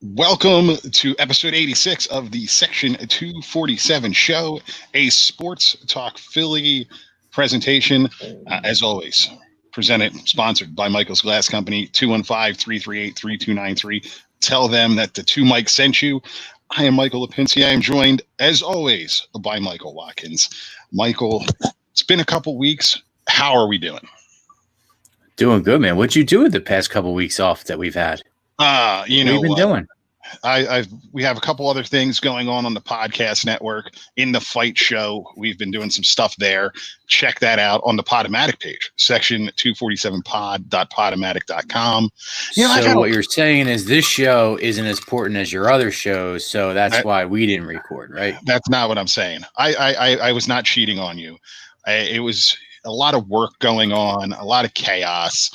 Welcome to episode 86 of the Section 247 show, a sports talk Philly presentation, as always, sponsored by Michael's Glass Company, 215-338-3293. Tell them that the two Mike sent you. I am Michael Lipinski. I am joined, as always, by Michael Watkins. Michael, it's been a couple weeks. How are we doing? Doing good, man. What'd you do with the past couple weeks off that we've had? What have you been doing? We have a couple other things going on the podcast network. In the Fight Show, we've been doing some stuff there. Check that out on the Podomatic page, section 247pod.podomatic.com. So what you're saying is this show isn't as important as your other shows, so that's why we didn't record, right? That's not what I'm saying. I was not cheating on you. It was a lot of work going on, a lot of chaos.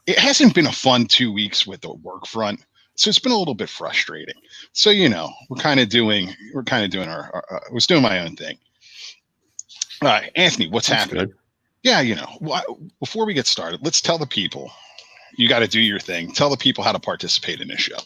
It hasn't been a fun 2 weeks with the work front, so it's been a little bit frustrating. So we're kind of doing I was doing my own thing. Anthony, what's happening? Good. Yeah, before we get started, let's tell the people. You got to do your thing. Tell the people how to participate in this show.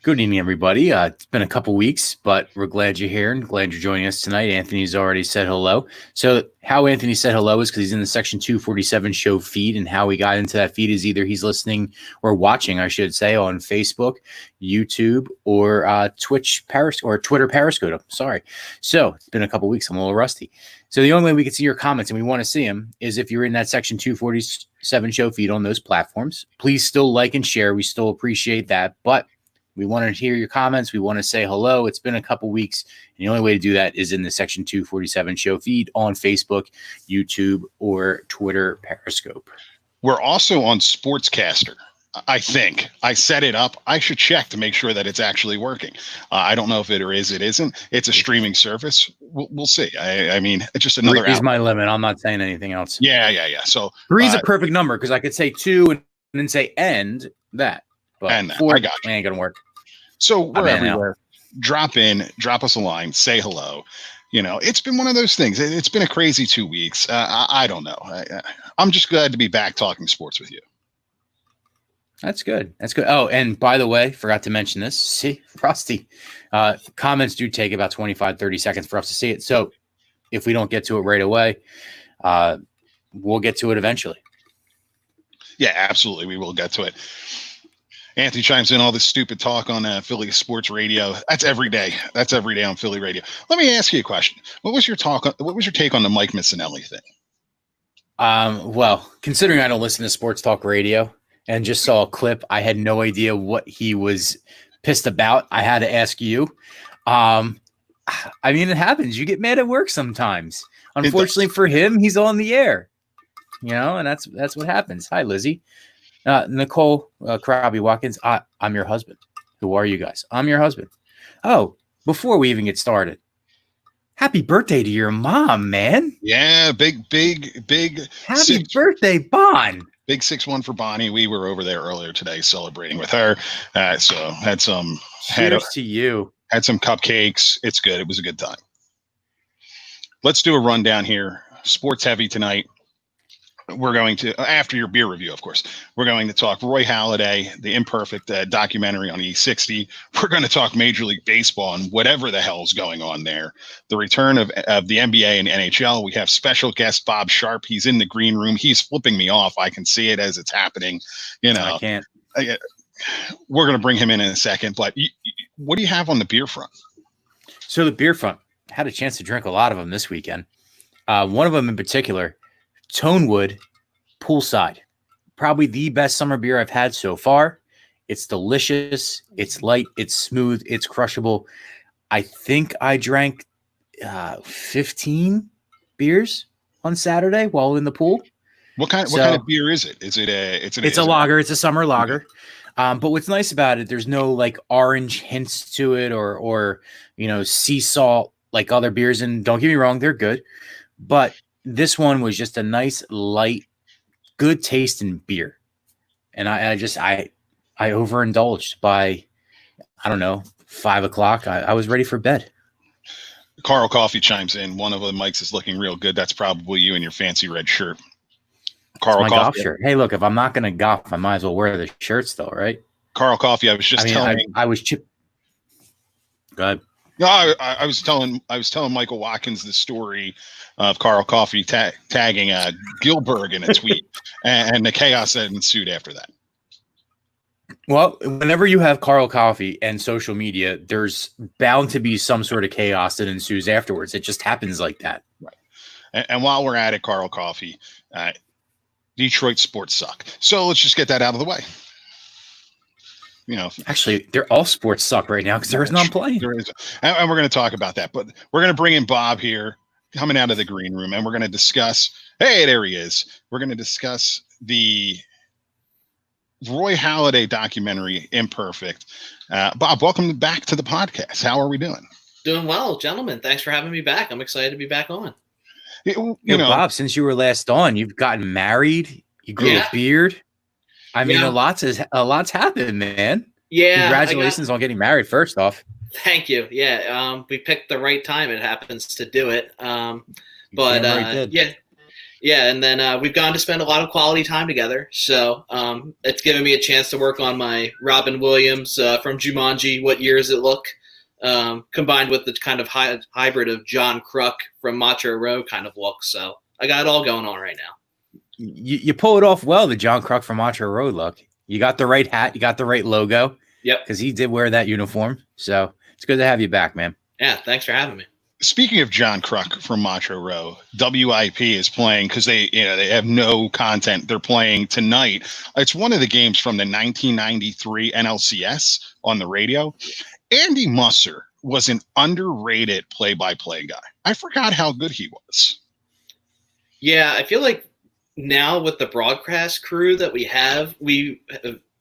Good evening, everybody. It's been a couple weeks, but we're glad you're here and glad you're joining us tonight. Anthony's already said hello. So how Anthony said hello is because he's in the Section 247 show feed, and how he got into that feed is either he's listening or watching, I should say, on Facebook, YouTube, or Twitch or Twitter Periscope. Sorry. So it's been a couple weeks. I'm a little rusty. So the only way we can see your comments, and we want to see them, is if you're in that Section 247 show feed on those platforms. Please still like and share. We still appreciate that, but we want to hear your comments. We want to say hello. It's been a couple weeks, and the only way to do that is in the Section 247 show feed on Facebook, YouTube, or Twitter Periscope. We're also on Sportscaster. I think I set it up. I should check to make sure that it's actually working. I don't know if it isn't. It's a streaming service. We'll see. I mean, it's just another. 3 is my limit. I'm not saying anything else. Yeah. So 3 is a perfect number because I could say 2 and then say end that. But and 4 I got you. Ain't gonna work. So we're everywhere. Drop us a line, say hello. It's been one of those things. It's been a crazy 2 weeks. I don't know. I'm just glad to be back talking sports with you. That's good. Oh, and by the way, forgot to mention this. See, Rusty. Comments do take about 25, 30 seconds for us to see it. So if we don't get to it right away, we'll get to it eventually. Yeah, absolutely. We will get to it. Anthony chimes in all this stupid talk on Philly sports radio. That's every day. That's every day on Philly radio. Let me ask you a question. What was your take on the Mike Missinelli thing? Well, considering I don't listen to sports talk radio and just saw a clip, I had no idea what he was pissed about. I had to ask you. I mean, it happens. You get mad at work sometimes. Unfortunately for him, he's on the air. And that's what happens. Hi, Lizzie. Nicole Krabby Watkins, I'm your husband. Who are you guys? I'm your husband. Oh, before we even get started, happy birthday to your mom, man. Yeah, big. Happy birthday, Bon. Big 6-1 for Bonnie. We were over there earlier today celebrating with her. So had some. Cheers to you. Had some cupcakes. It's good. It was a good time. Let's do a rundown here. Sports heavy tonight. We're going to, after your beer review, of course, we're going to talk Roy Halladay, the Imperfect documentary on E60. We're going to talk Major League Baseball and whatever the hell's going on there. The return of the NBA and NHL. We have special guest Bob Sharpe. He's in the green room. He's flipping me off. I can see it as it's happening. I can't. We're going to bring him in a second. But what do you have on the beer front? So the beer front, I had a chance to drink a lot of them this weekend. One of them in particular, Tonewood Poolside, probably the best summer beer I've had so far. It's delicious. It's light. It's smooth. It's crushable. I think I drank 15 beers on Saturday while in the pool. What kind of beer is it? It's a lager. It's a summer lager. But what's nice about it, there's no like orange hints to it or sea salt like other beers. And don't get me wrong, they're good, but this one was just a nice, light, good tasting beer. And I overindulged by, 5 o'clock. I was ready for bed. Carl Coffee chimes in. One of the mics is looking real good. That's probably you in your fancy red shirt. Carl Coffee. Golf shirt. Hey, look, if I'm not going to golf, I might as well wear the shirts though, right? Carl Coffey. I was just telling. I was chip. Go ahead. No, I was telling Michael Watkins the story of Carl Coffey tagging Gilbert in a tweet, and the chaos that ensued after that. Well, whenever you have Carl Coffey and social media, there's bound to be some sort of chaos that ensues afterwards. It just happens like that. Right. And while we're at it, Carl Coffey, Detroit sports suck. So let's just get that out of the way. Actually, they're all sports suck right now because there's not playing. There is, and we're going to talk about that. But we're going to bring in Bob here, coming out of the green room, and we're going to discuss. Hey, there he is. We're going to discuss the Roy Halladay documentary, Imperfect. Bob, welcome back to the podcast. How are we doing? Doing well, gentlemen. Thanks for having me back. I'm excited to be back on. You know, Bob, since you were last on, you've gotten married. You grew a beard. I mean, a lot's happened, man. Yeah. Congratulations on getting married, first off. Thank you. Yeah. We picked the right time. It happens to do it. And then we've gone to spend a lot of quality time together. So it's given me a chance to work on my Robin Williams from Jumanji, What Year Does It Look? Combined with the kind of hybrid of John Kruk from Macho Row kind of look. So I got it all going on right now. You pull it off well, the John Kruk from Macho Road look. You got the right hat. You got the right logo. Yep. Because he did wear that uniform. So it's good to have you back, man. Yeah, thanks for having me. Speaking of John Kruk from Macho Row, WIP is playing because they have no content. They're playing tonight. It's one of the games from the 1993 NLCS on the radio. Andy Musser was an underrated play-by-play guy. I forgot how good he was. Yeah, I feel like now with the broadcast crew that we have, we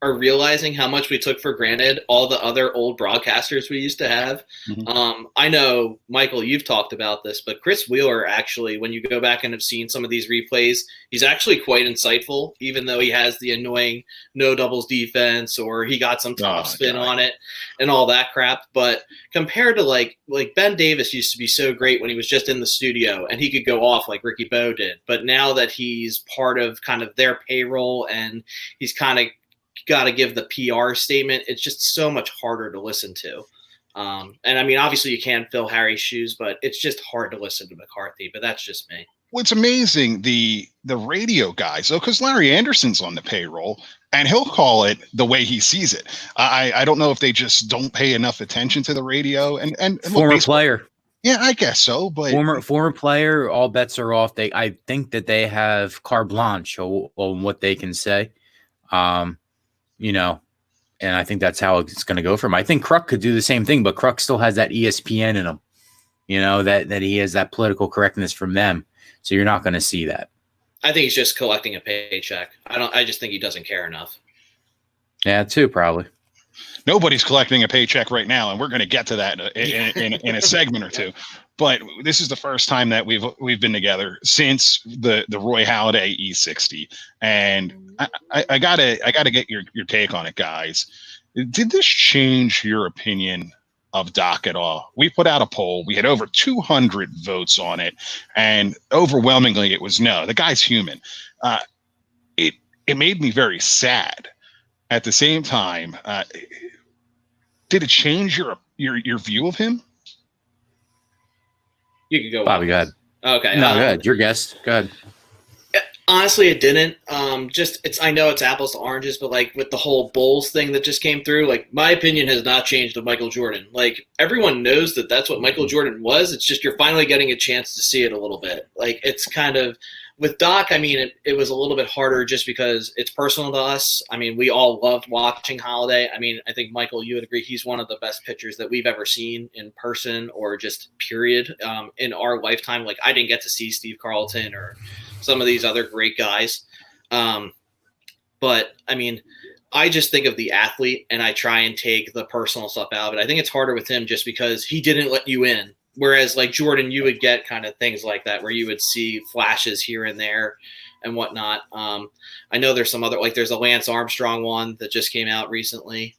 are realizing how much we took for granted all the other old broadcasters we used to have. Mm-hmm. I know, Michael, you've talked about this, but Chris Wheeler actually, when you go back and have seen some of these replays, he's actually quite insightful, even though he has the annoying no doubles defense or he got some top spin on it and all that crap. But compared to like Ben Davis used to be so great when he was just in the studio and he could go off like Ricky Bowe did. But now that he's part of kind of their payroll and he's kind of got to give the PR statement, it's just so much harder to listen to. And I mean, obviously you can't fill Harry's shoes, but it's just hard to listen to McCarthy, but that's just me. What's amazing, the radio guys, because Larry Anderson's on the payroll and he'll call it the way he sees it. I don't know if they just don't pay enough attention to the radio and former player. Yeah, I guess so. But former player, all bets are off. I think that they have carte blanche on what they can say. And I think that's how it's going to go for him. I think Kruk could do the same thing, but Kruk still has that ESPN in him, that he has that political correctness from them. So you're not going to see that. I think he's just collecting a paycheck. I just think he doesn't care enough. Yeah, too, probably. Nobody's collecting a paycheck right now, and we're going to get to that in a segment or two. But this is the first time that we've been together since the Roy Halladay E60, and I gotta get your take on it, guys. Did this change your opinion of Doc at all? We put out a poll. We had over 200 votes on it, and overwhelmingly it was no. The guy's human. It made me very sad. At the same time, did it change your view of him? You could go. Bobby, go ahead. Okay. No, go ahead. Your guest. Go ahead. Honestly, it didn't. I know it's apples to oranges, but like with the whole Bulls thing that just came through, like my opinion has not changed of Michael Jordan. Like everyone knows that that's what Michael Jordan was. It's just you're finally getting a chance to see it a little bit. Like it's kind of with Doc. I mean, it was a little bit harder just because it's personal to us. I mean, we all loved watching Halladay. I mean, I think Michael, you would agree he's one of the best pitchers that we've ever seen in person or just period in our lifetime. Like I didn't get to see Steve Carlton or some of these other great guys. But I mean, I just think of the athlete and I try and take the personal stuff out of it. I think it's harder with him just because he didn't let you in. Whereas like Jordan, you would get kind of things like that where you would see flashes here and there and whatnot. I know there's some other, like there's a Lance Armstrong one that just came out recently.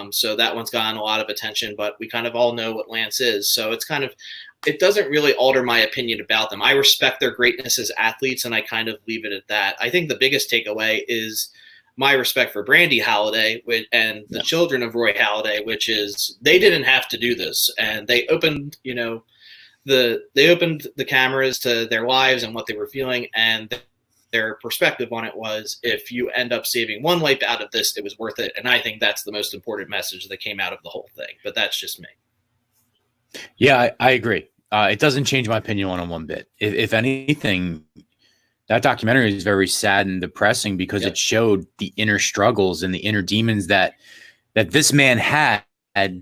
So that one's gotten a lot of attention, but we kind of all know what Lance is. So it's kind of, it doesn't really alter my opinion about them. I respect their greatness as athletes and I kind of leave it at that. I think the biggest takeaway is my respect for Brandy Halladay and the children of Roy Halladay, which is they didn't have to do this, and they opened, they opened the cameras to their lives and what they were feeling, and their perspective on it was, if you end up saving one life out of this, it was worth it. And I think that's the most important message that came out of the whole thing. But that's just me. Yeah, I agree. It doesn't change my opinion on it one bit. If anything, that documentary is very sad and depressing because it showed the inner struggles and the inner demons that this man had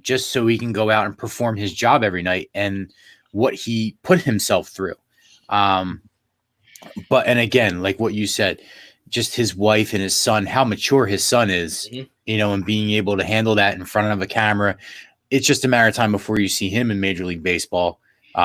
just so he can go out and perform his job every night, and what he put himself through. And again, like what you said, just his wife and his son, how mature his son is, and being able to handle that in front of a camera. It's just a matter of time before you see him in Major League Baseball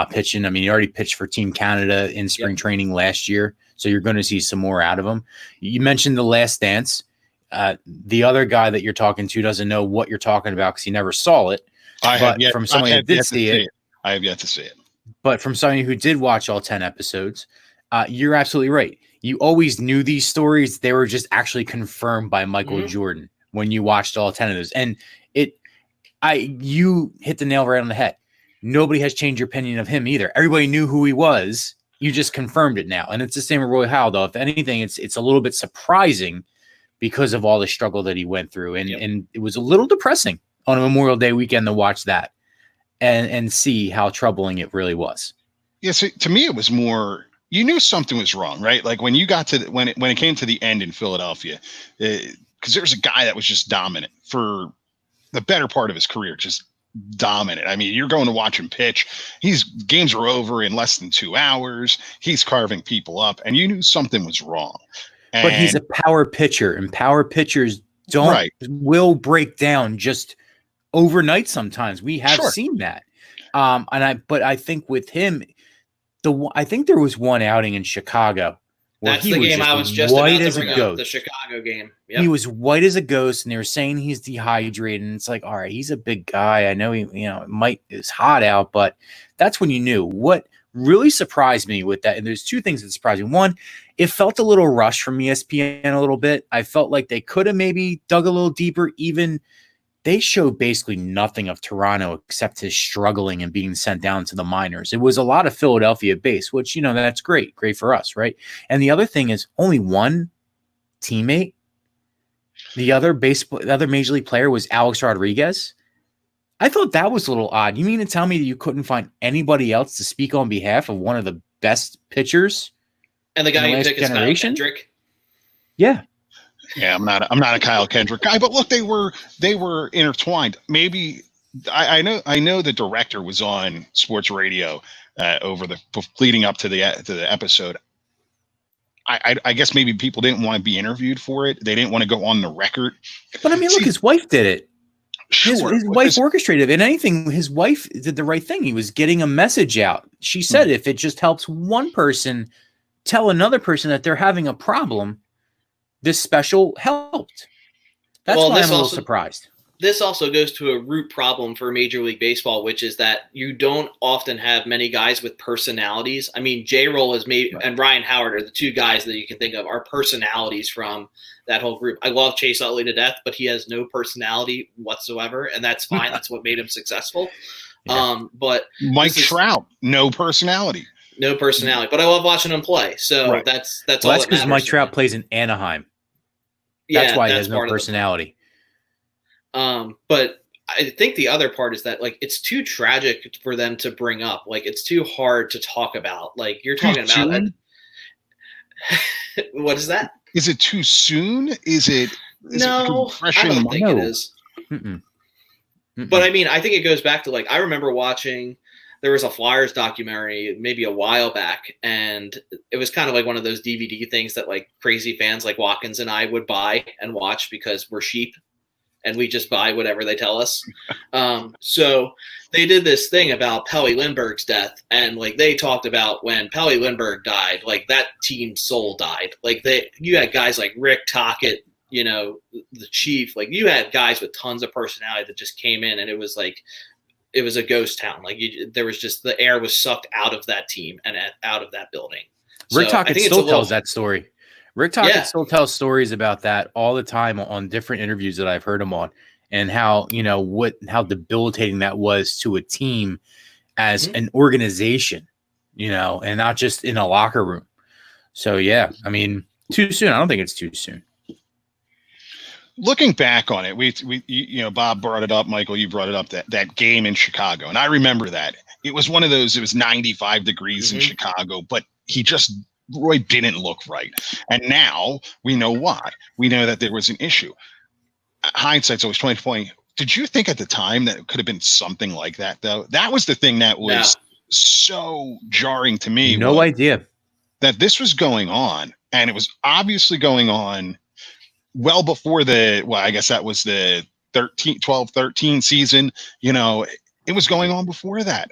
pitching. I mean, he already pitched for Team Canada in spring training last year, so you're going to see some more out of him. You mentioned The Last Dance. The other guy that you're talking to doesn't know what you're talking about because he never saw it. I have yet to see it. I have yet to see it. But from somebody who did watch all 10 episodes, you're absolutely right. You always knew these stories. They were just actually confirmed by Michael Jordan when you watched all 10 of those. And you hit the nail right on the head. Nobody has changed your opinion of him either. Everybody knew who he was. You just confirmed it now. And it's the same with Roy Halladay. If anything, it's a little bit surprising because of all the struggle that he went through. And it was a little depressing on a Memorial Day weekend to watch that and see how troubling it really was. Yeah, so to me, it was more, you knew something was wrong, right? Like when you got to when it came to the end in Philadelphia, because there was a guy that was just dominant for the better part of his career, just dominant. I mean, you're going to watch him pitch. Games are over in less than 2 hours. He's carving people up, and you knew something was wrong. But he's a power pitcher, and power pitchers will break down just overnight sometimes. We have seen that. But I think with him, I think there was one outing in Chicago where that's the game I was just about to bring up, the Chicago game. Yep. He was white as a ghost, and they were saying he's dehydrated. And it's like, all right, he's a big guy. I know it's hot out, but that's when you knew. What really surprised me with that, and there's two things that surprised me. One, it felt a little rushed from ESPN a little bit. I felt like they could have maybe dug a little deeper. Even they showed basically nothing of Toronto except his struggling and being sent down to the minors. It was a lot of Philadelphia base, which, that's great for us, right? And the other thing is only one teammate. The other Major League player was Alex Rodriguez. I thought that was a little odd. You mean to tell me that you couldn't find anybody else to speak on behalf of one of the best pitchers? And the guy you pick is Kyle Kendrick. Yeah. Yeah, I'm not a Kyle Kendrick guy, but look, they were intertwined. Maybe I know the director was on sports radio leading up to the episode. I guess maybe people didn't want to be interviewed for it. They didn't want to go on the record. But I mean, look, his wife did it. Sure. His wife orchestrated it. And anything, his wife did the right thing. He was getting a message out. She said, if it just helps one person tell another person that they're having a problem, this special helped. That's why I'm a little surprised. This also goes to a root problem for Major League Baseball, which is that you don't often have many guys with personalities. I mean, J-Roll and Ryan Howard are the two guys that you can think of are personalities from that whole group. I love Chase Utley to death, but he has no personality whatsoever, and that's fine. That's what made him successful. Yeah. But Mike Trout, no personality. No personality, but I love watching him play. So that's all. That's because Mike Trout plays in Anaheim. That's why he has no personality. But I think the other part is that it's too tragic for them to bring up. It's too hard to talk about. You're talking about what is that? Is it too soon? Is it no? I don't think it is. But I mean, I think it goes back to I remember watching. There was a Flyers documentary maybe a while back, and it was kind of like one of those DVD things that crazy fans like Watkins and I would buy and watch because we're sheep and we just buy whatever they tell us. So they did this thing about Pelle Lindbergh's death, and they talked about when Pelle Lindbergh died, that team's soul died. You had guys like Rick Tocchet, the Chief, you had guys with tons of personality that just came in, and it was it was a ghost town. There was just the air was sucked out of that team and out of that building. Rick Tocchet still tells that story. Rick Tocchet still tells stories about that all the time on different interviews that I've heard him on, and how, how debilitating that was to a team as an organization, and not just in a locker room. So, yeah, I mean, too soon. I don't think it's too soon. Looking back on it, Bob brought it up, Michael, you brought it up, that game in Chicago. And I remember that. It was one of those, it was 95 degrees in Chicago, but Roy didn't look right. And now we know why. We know that there was an issue. Hindsight's always 2020. Did you think at the time that it could have been something like that, though? That was the thing that was so jarring to me. No idea that this was going on, and it was obviously going on well before I guess that was the 12-13 season. It was going on before that.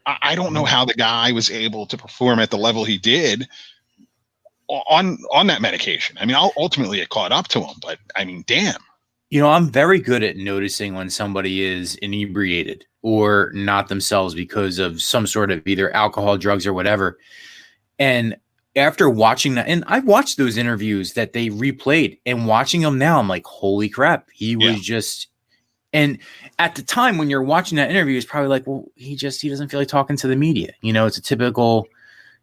I don't know how the guy was able to perform at the level he did on that medication. I mean, ultimately it caught up to him, but I mean, damn. I'm very good at noticing when somebody is inebriated or not themselves because of some sort of either alcohol, drugs, or whatever. And after watching that, and I've watched those interviews that they replayed, and watching them now, I'm like, holy crap. He was just, and at the time when you're watching that interview, it's probably like, well, he doesn't feel like talking to the media. It's a typical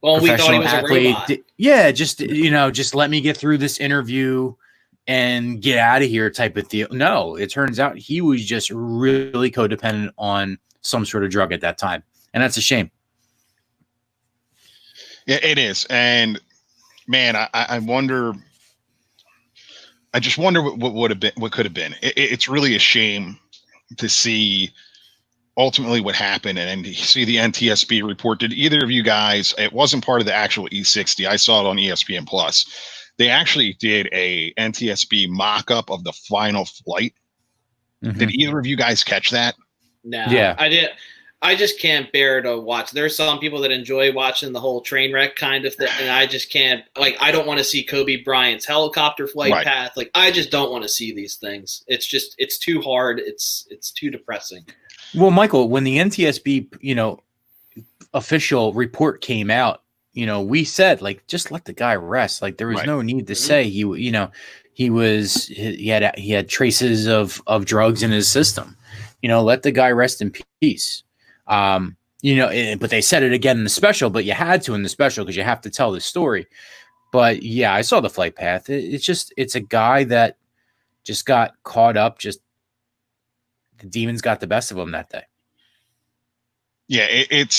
professional athlete. Yeah. Just let me get through this interview and get out of here type of deal. No, it turns out he was just really codependent on some sort of drug at that time. And that's a shame. Yeah, it is. And man, I wonder, I just wonder what would have been, what could have been. It's really a shame to see ultimately what happened and see the NTSB report. Did either of you guys, it wasn't part of the actual E60. I saw it on ESPN Plus. They actually did a NTSB mock-up of the final flight. Did either of you guys catch that? No. Yeah. I did. I just can't bear to watch. There's some people that enjoy watching the whole train wreck kind of thing, and I just can't. I don't want to see Kobe Bryant's helicopter flight path. I just don't want to see these things. It's too hard. It's too depressing. Well, Michael, when the NTSB, official report came out, we said, just let the guy rest. There was no need to say he had traces of drugs in his system. Let the guy rest in peace. But they said it again in the special, but you had to in the special because you have to tell the story. But yeah, I saw the flight path. It's a guy that just got caught up. Just the demons got the best of him that day. Yeah, it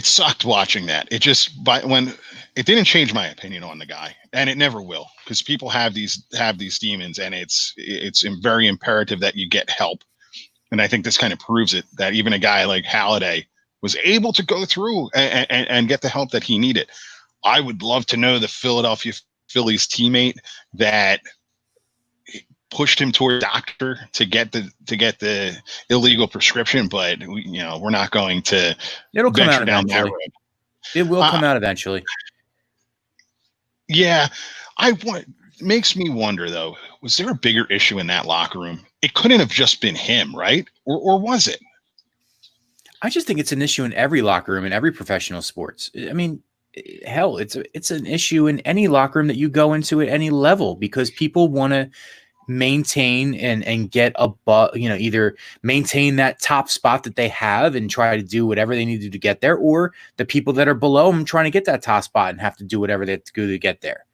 sucked watching that. It didn't change my opinion on the guy, and it never will, because people have these demons, and it's very imperative that you get help. And I think this kind of proves it, that even a guy like Halladay was able to go through and get the help that he needed. I would love to know the Philadelphia Phillies teammate that pushed him toward a doctor to get the illegal prescription, but we're not going to. It'll come out eventually. It will come out eventually. Yeah, makes me wonder though. Was there a bigger issue in that locker room? It couldn't have just been him, right? Or was it? I just think it's an issue in every locker room in every professional sports. I mean, hell, it's an issue in any locker room that you go into at any level, because people want to maintain and get above, either maintain that top spot that they have and try to do whatever they need to do to get there, or the people that are below them trying to get that top spot and have to do whatever they have to do to get there.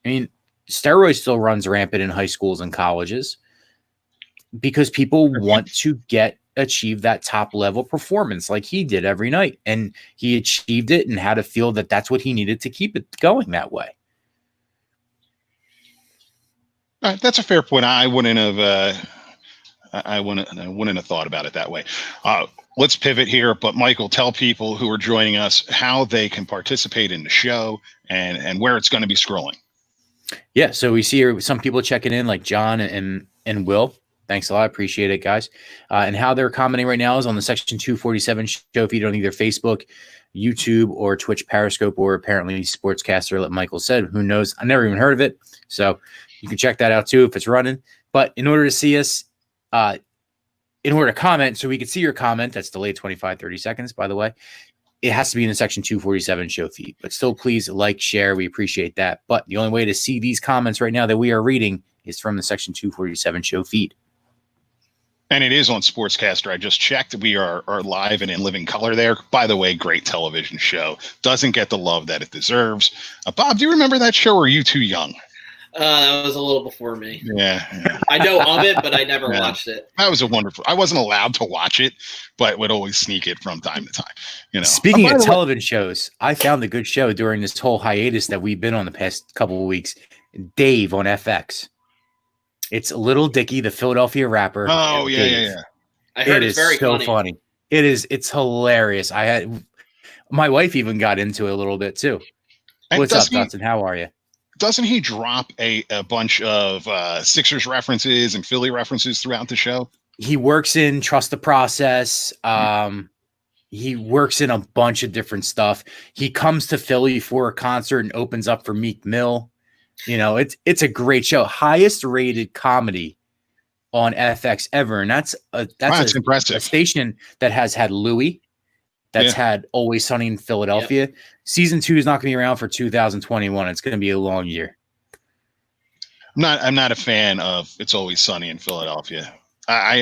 I mean, steroids still runs rampant in high schools and colleges because people want to achieve that top level performance like he did every night. And he achieved it and had to feel that that's what he needed to keep it going that way. That's a fair point. I wouldn't have thought about it that way. Let's pivot here. But Michael, tell people who are joining us how they can participate in the show and where it's going to be scrolling. Yeah, so we see some people checking in, like John and Will. Thanks a lot. Appreciate it, guys. And how they're commenting right now is on the Section 247 show feed on either Facebook, YouTube, or Twitch, Periscope, or apparently Sportscaster, like Michael said. Who knows? I never even heard of it. So you can check that out too if it's running. But in order to see us, in order to comment, so we can see your comment, that's delayed 25, 30 seconds, by the way, it has to be in the Section 247 show feed. But still, please like, share. We appreciate that. But the only way to see these comments right now that we are reading is from the Section 247 show feed. And it is on Sportscaster. I just checked. We are live and in living color there. By the way, great television show. Doesn't get the love that it deserves. Bob, do you remember that show, or are you too young? That was a little before me. Yeah. I know of it, but I never watched it. That was a wonderful. I wasn't allowed to watch it, but would always sneak it from time to time. You know. Speaking of television shows, I found a good show during this whole hiatus that we've been on the past couple of weeks. Dave on FX. It's Little Dicky, the Philadelphia rapper. Oh yeah. I heard it's very funny. It is. It's hilarious. My wife even got into it a little bit too. And what's up, Dustin? How are you? Doesn't he drop a bunch of Sixers references and Philly references throughout the show? He works in Trust the Process. He works in a bunch of different stuff. He comes to Philly for a concert and opens up for Meek Mill. You know, it's a great show. Highest rated comedy on FX ever. And that's impressive. A station that has had Louis, that's had Always Sunny in Philadelphia. Yep. Season 2 is not going to be around for 2021. It's going to be a long year. I'm not a fan of It's Always Sunny in Philadelphia.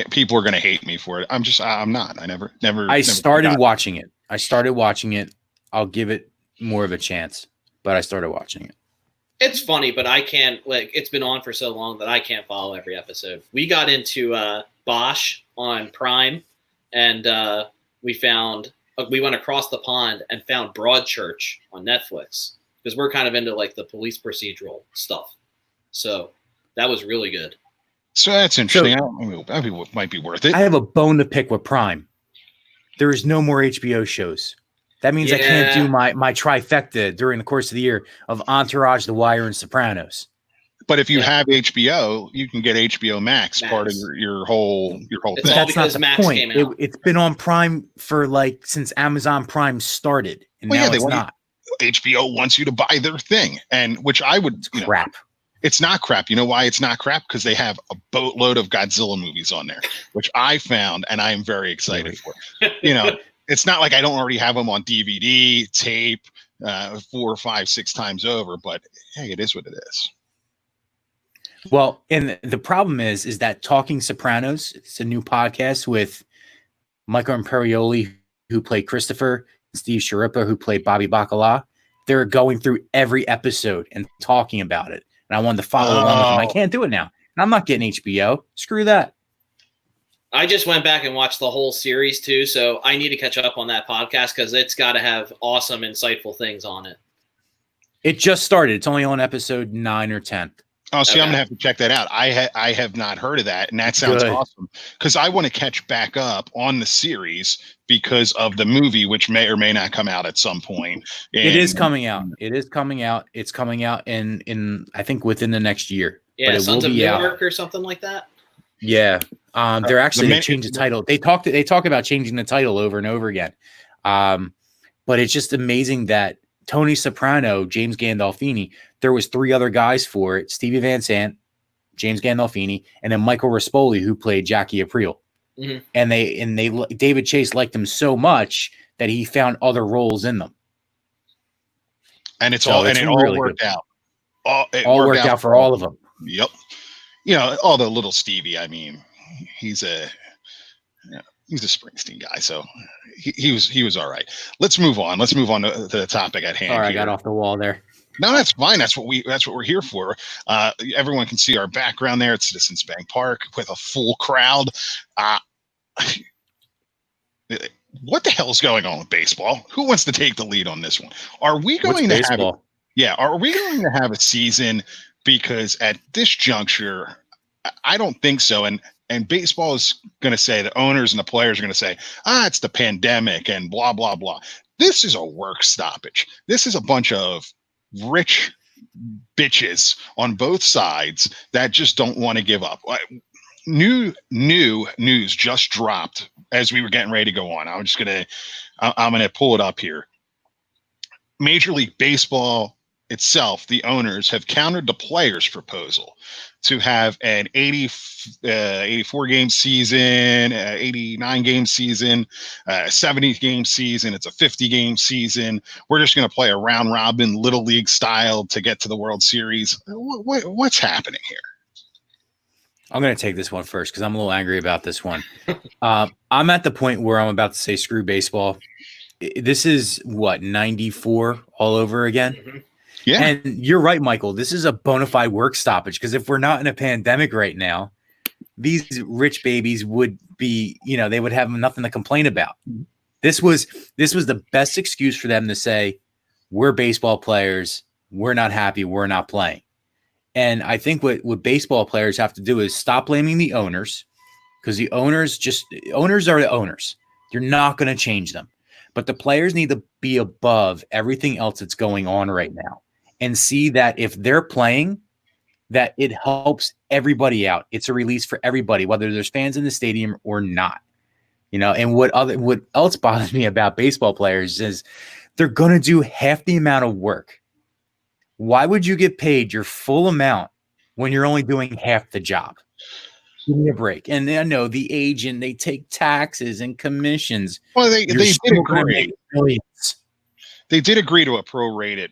People are going to hate me for it. I'm not. I never. I started watching it. I'll give it more of a chance, but I started watching it. It's funny, but I can't, it's been on for so long that I can't follow every episode. We got into Bosch on Prime, and we went across the pond and found Broadchurch on Netflix, because we're kind of into the police procedural stuff. So that was really good. So that's interesting. That might be worth it. I have a bone to pick with Prime. There is no more HBO shows. That means I can't do my trifecta during the course of the year of Entourage, The Wire, and Sopranos. But if you have HBO, you can get HBO Max, part of your whole thing. That's not the Max point. It's been on Prime for since Amazon Prime started, and now it's not. HBO wants you to buy their thing, and which I would crap. It's not crap. You know why it's not crap? Because they have a boatload of Godzilla movies on there, which I found, and I am very excited for. It's not like I don't already have them on DVD, tape, 4, 5, 6 times over, but hey, it is what it is. Well, and the problem is that Talking Sopranos, it's a new podcast with Michael Imperioli, who played Christopher, and Steve Sciarippa, who played Bobby Bacala. They're going through every episode and talking about it. And I wanted to follow along with them. I can't do it now. I'm not getting HBO. Screw that. I just went back and watched the whole series too, so I need to catch up on that podcast because it's got to have awesome, insightful things on it. It just started. It's only on episode 9 or 10. Oh, see, I'm gonna have to check that out. I have not heard of that, and that sounds awesome because I want to catch back up on the series because of the movie, which may or may not come out at some point. It is coming out. It's coming out in I think within the next year. Yeah, Sons of Newark or something like that. Yeah. They changed the title. They talk about changing the title over and over again. But it's just amazing that Tony Soprano, James Gandolfini, there was 3 other guys for it: Stevie Van Sant, James Gandolfini, and then Michael Rispoli, who played Jackie Aprile. Mm-hmm. And David Chase liked them so much that he found other roles in them. And it all worked out. All worked out for all of them. Yep. All the little Stevie, I mean, he's a Springsteen guy, so he was all right. Let's move on. Let's move on to the topic at hand. Sorry, I got off the wall there. No, that's fine. That's what we're here for. Everyone can see our background there at Citizens Bank Park with a full crowd. What the hell is going on with baseball? Who wants to take the lead on this one? Are we going to have a season? Because at this juncture, I don't think so. And baseball is going to say, the owners and the players are going to say, it's the pandemic and blah, blah, blah. This is a work stoppage. This is a bunch of rich bitches on both sides that just don't want to give up. New news just dropped as we were getting ready to go on. I'm going to pull it up here. Major League Baseball itself, the owners have countered the players' proposal to have an 84 game season, 89 game season, 70 game season. It's a 50 game season. We're just going to play a round robin little league style to get to the World Series. What's happening here? I'm going to take this one first because I'm a little angry about this one. I'm at the point where I'm about to say screw baseball. This is what, 94 all over again? Mm-hmm. Yeah. And you're right, Michael. This is a bona fide work stoppage because if we're not in a pandemic right now, these rich babies would be, they would have nothing to complain about. This was the best excuse for them to say, we're baseball players. We're not happy. We're not playing. And I think what baseball players have to do is stop blaming the owners, because the owners are the owners. You're not going to change them. But the players need to be above everything else that's going on right now and see that if they're playing, that it helps everybody out. It's a release for everybody, whether there's fans in the stadium or not. And what else bothers me about baseball players is they're going to do half the amount of work. Why would you get paid your full amount when you're only doing half the job? Give me a break. And I know the agent, they take taxes and commissions. Well, they did agree. Millions. They did agree to a prorated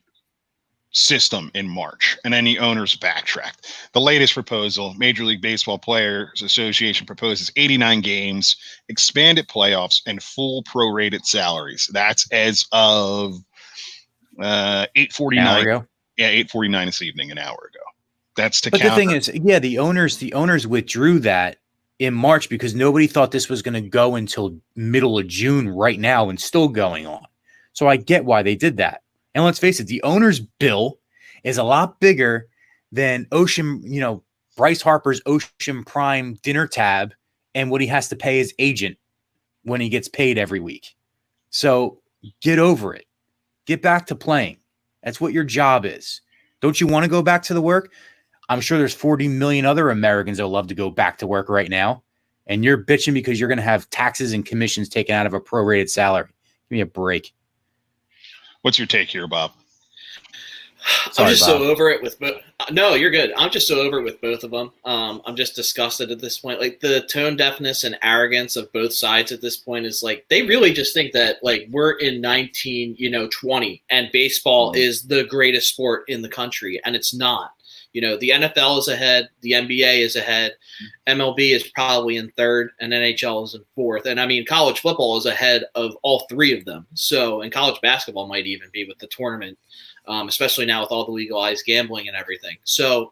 system in March, and then the owners backtracked. The latest proposal, Major League Baseball Players Association proposes 89 games, expanded playoffs, and full prorated salaries. That's as of 8:49. Yeah, 8:49 this evening, an hour ago. That's to. But the thing is, the owners withdrew that in March because nobody thought this was going to go until middle of June right now and still going on. So I get why they did that. And let's face it, the owner's bill is a lot bigger than Bryce Harper's Ocean Prime dinner tab and what he has to pay his agent when he gets paid every week. So get over it. Get back to playing. That's what your job is. Don't you want to go back to the work? I'm sure there's 40 million other Americans that would love to go back to work right now. And you're bitching because you're going to have taxes and commissions taken out of a prorated salary. Give me a break. What's your take here, Bob? I'm just so over it with both. No, you're good. I'm just so over it with both of them. I'm just disgusted at this point. Like the tone deafness and arrogance of both sides at this point is like they really just think that like we're in 1920 and baseball is the greatest sport in the country, and it's not. The NFL is ahead, the NBA is ahead, MLB is probably in third, and NHL is in fourth. And I mean, college football is ahead of all three of them. So, and college basketball might even be with the tournament, especially now with all the legalized gambling and everything. So,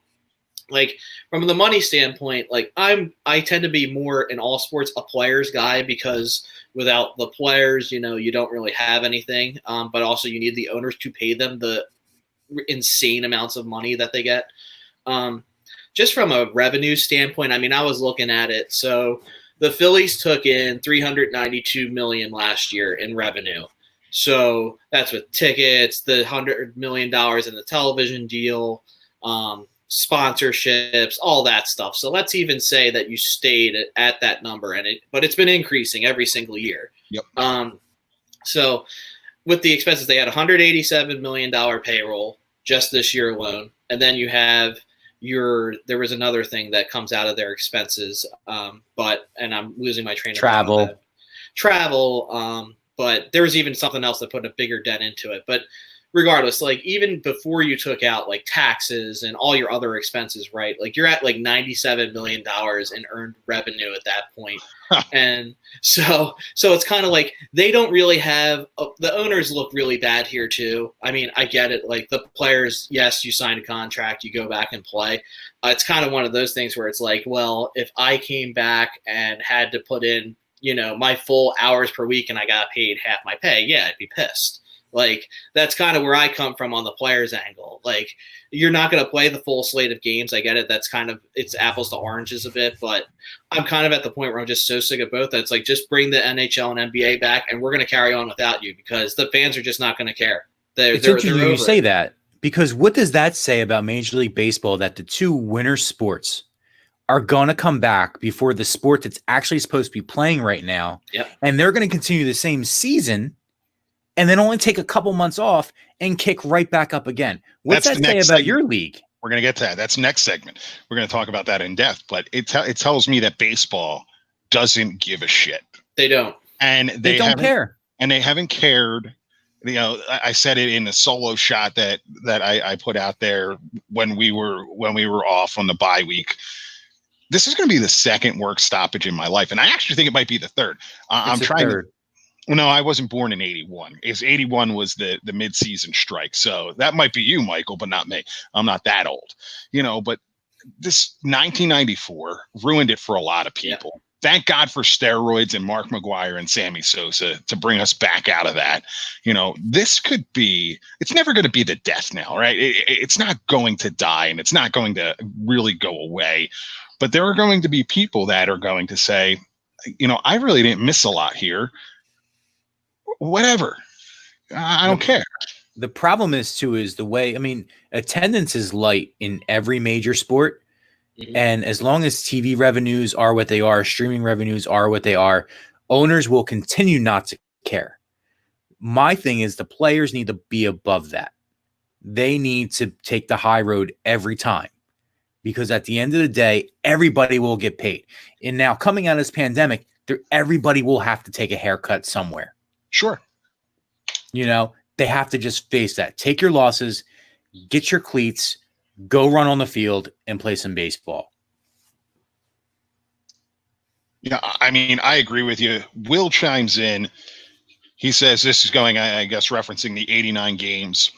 like from the money standpoint, like I tend to be more in all sports a players guy because without the players, you don't really have anything. But also you need the owners to pay them the insane amounts of money that they get. Just from a revenue standpoint, I mean, I was looking at it. So the Phillies took in $392 million last year in revenue. So that's with tickets, the $100 million in the television deal, sponsorships, all that stuff. So let's even say that you stayed at that number, but it's been increasing every single year. Yep. So with the expenses, they had $187 million payroll just this year alone. And then you have there was another thing that comes out of their expenses. And I'm losing my train of thought. Travel. But there was even something else that put a bigger dent into it. But regardless, like even before you took out like taxes and all your other expenses, right? Like you're at like $97 million in earned revenue at that point. And so it's kind of like they don't really have the owners look really bad here too. I mean, I get it. Like the players, yes, you sign a contract, you go back and play. It's kind of one of those things where it's like, well, if I came back and had to put in, my full hours per week and I got paid half my pay, yeah, I'd be pissed. Like, that's kind of where I come from on the players' angle. Like, you're not going to play the full slate of games. I get it. That's kind of, it's apples to oranges a bit, but I'm kind of at the point where I'm just so sick of both that it's like, just bring the NHL and NBA back and we're going to carry on without you because the fans are just not going to care. It's interesting you say that because what does that say about Major League Baseball that the two winter sports are going to come back before the sport that's actually supposed to be playing right now? Yep. And they're going to continue the same season and then only take a couple months off and kick right back up again. What's That's that the say next about segment. your league? We're going to get to that. That's next segment. We're going to talk about that in depth. But it tells me that baseball doesn't give a shit. They don't. And They don't care. And they haven't cared. You know, I said it in the solo shot that I put out there when we were off on the bye week. This is going to be the second work stoppage in my life, and I actually think it might be the third. I'm trying to. No, I wasn't born in 81. 81 was the mid-season strike, so that might be you, Michael, but not me. I'm not that old, you know. But this 1994 ruined it for a lot of people. Yeah. Thank God for steroids and Mark McGuire and Sammy Sosa to bring us back out of that. You know, this could be, it's never going to be the death knell, right? It's not going to die, and it's not going to really go away. But there are going to be people that are going to say, you know, I really didn't miss a lot here. Whatever. I don't care. The problem is the way, I mean, attendance is light in every major sport. And as long as TV revenues are what they are, streaming revenues are what they are, owners will continue not to care. My thing is the players need to be above that. They need to take the high road every time, because at the end of the day, everybody will get paid. And now coming out of this pandemic, everybody will have to take a haircut somewhere. Sure. You know, they have to just face that. Take your losses, get your cleats, go run on the field and play some baseball. Yeah, I mean, I agree with you. Will chimes in. He says this is going, I guess, referencing the 89 games.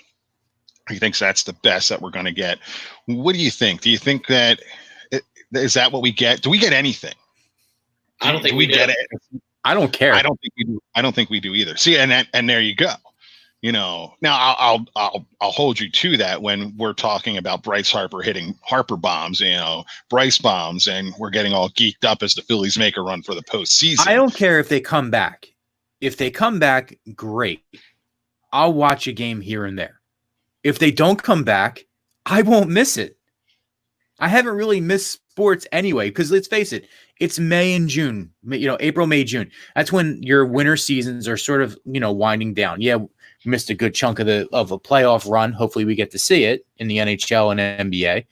He thinks that's the best that we're going to get. What do you think? Do you think that is that what we get? Do we get anything? I don't think we get it. I don't care. I don't think we do. I don't think we do either. See, and there you go. You know, now I'll hold you to that when we're talking about Bryce Harper hitting Harper bombs, you know, Bryce bombs, and we're getting all geeked up as the Phillies make a run for the postseason. I don't care if they come back. If they come back, great. I'll watch a game here and there. If they don't come back, I won't miss it. I haven't really missed sports anyway, because let's face it, it's May and June, you know, April, May, June. That's when your winter seasons are sort of, you know, winding down. Yeah, missed a good chunk of a playoff run. Hopefully we get to see it in the NHL and NBA.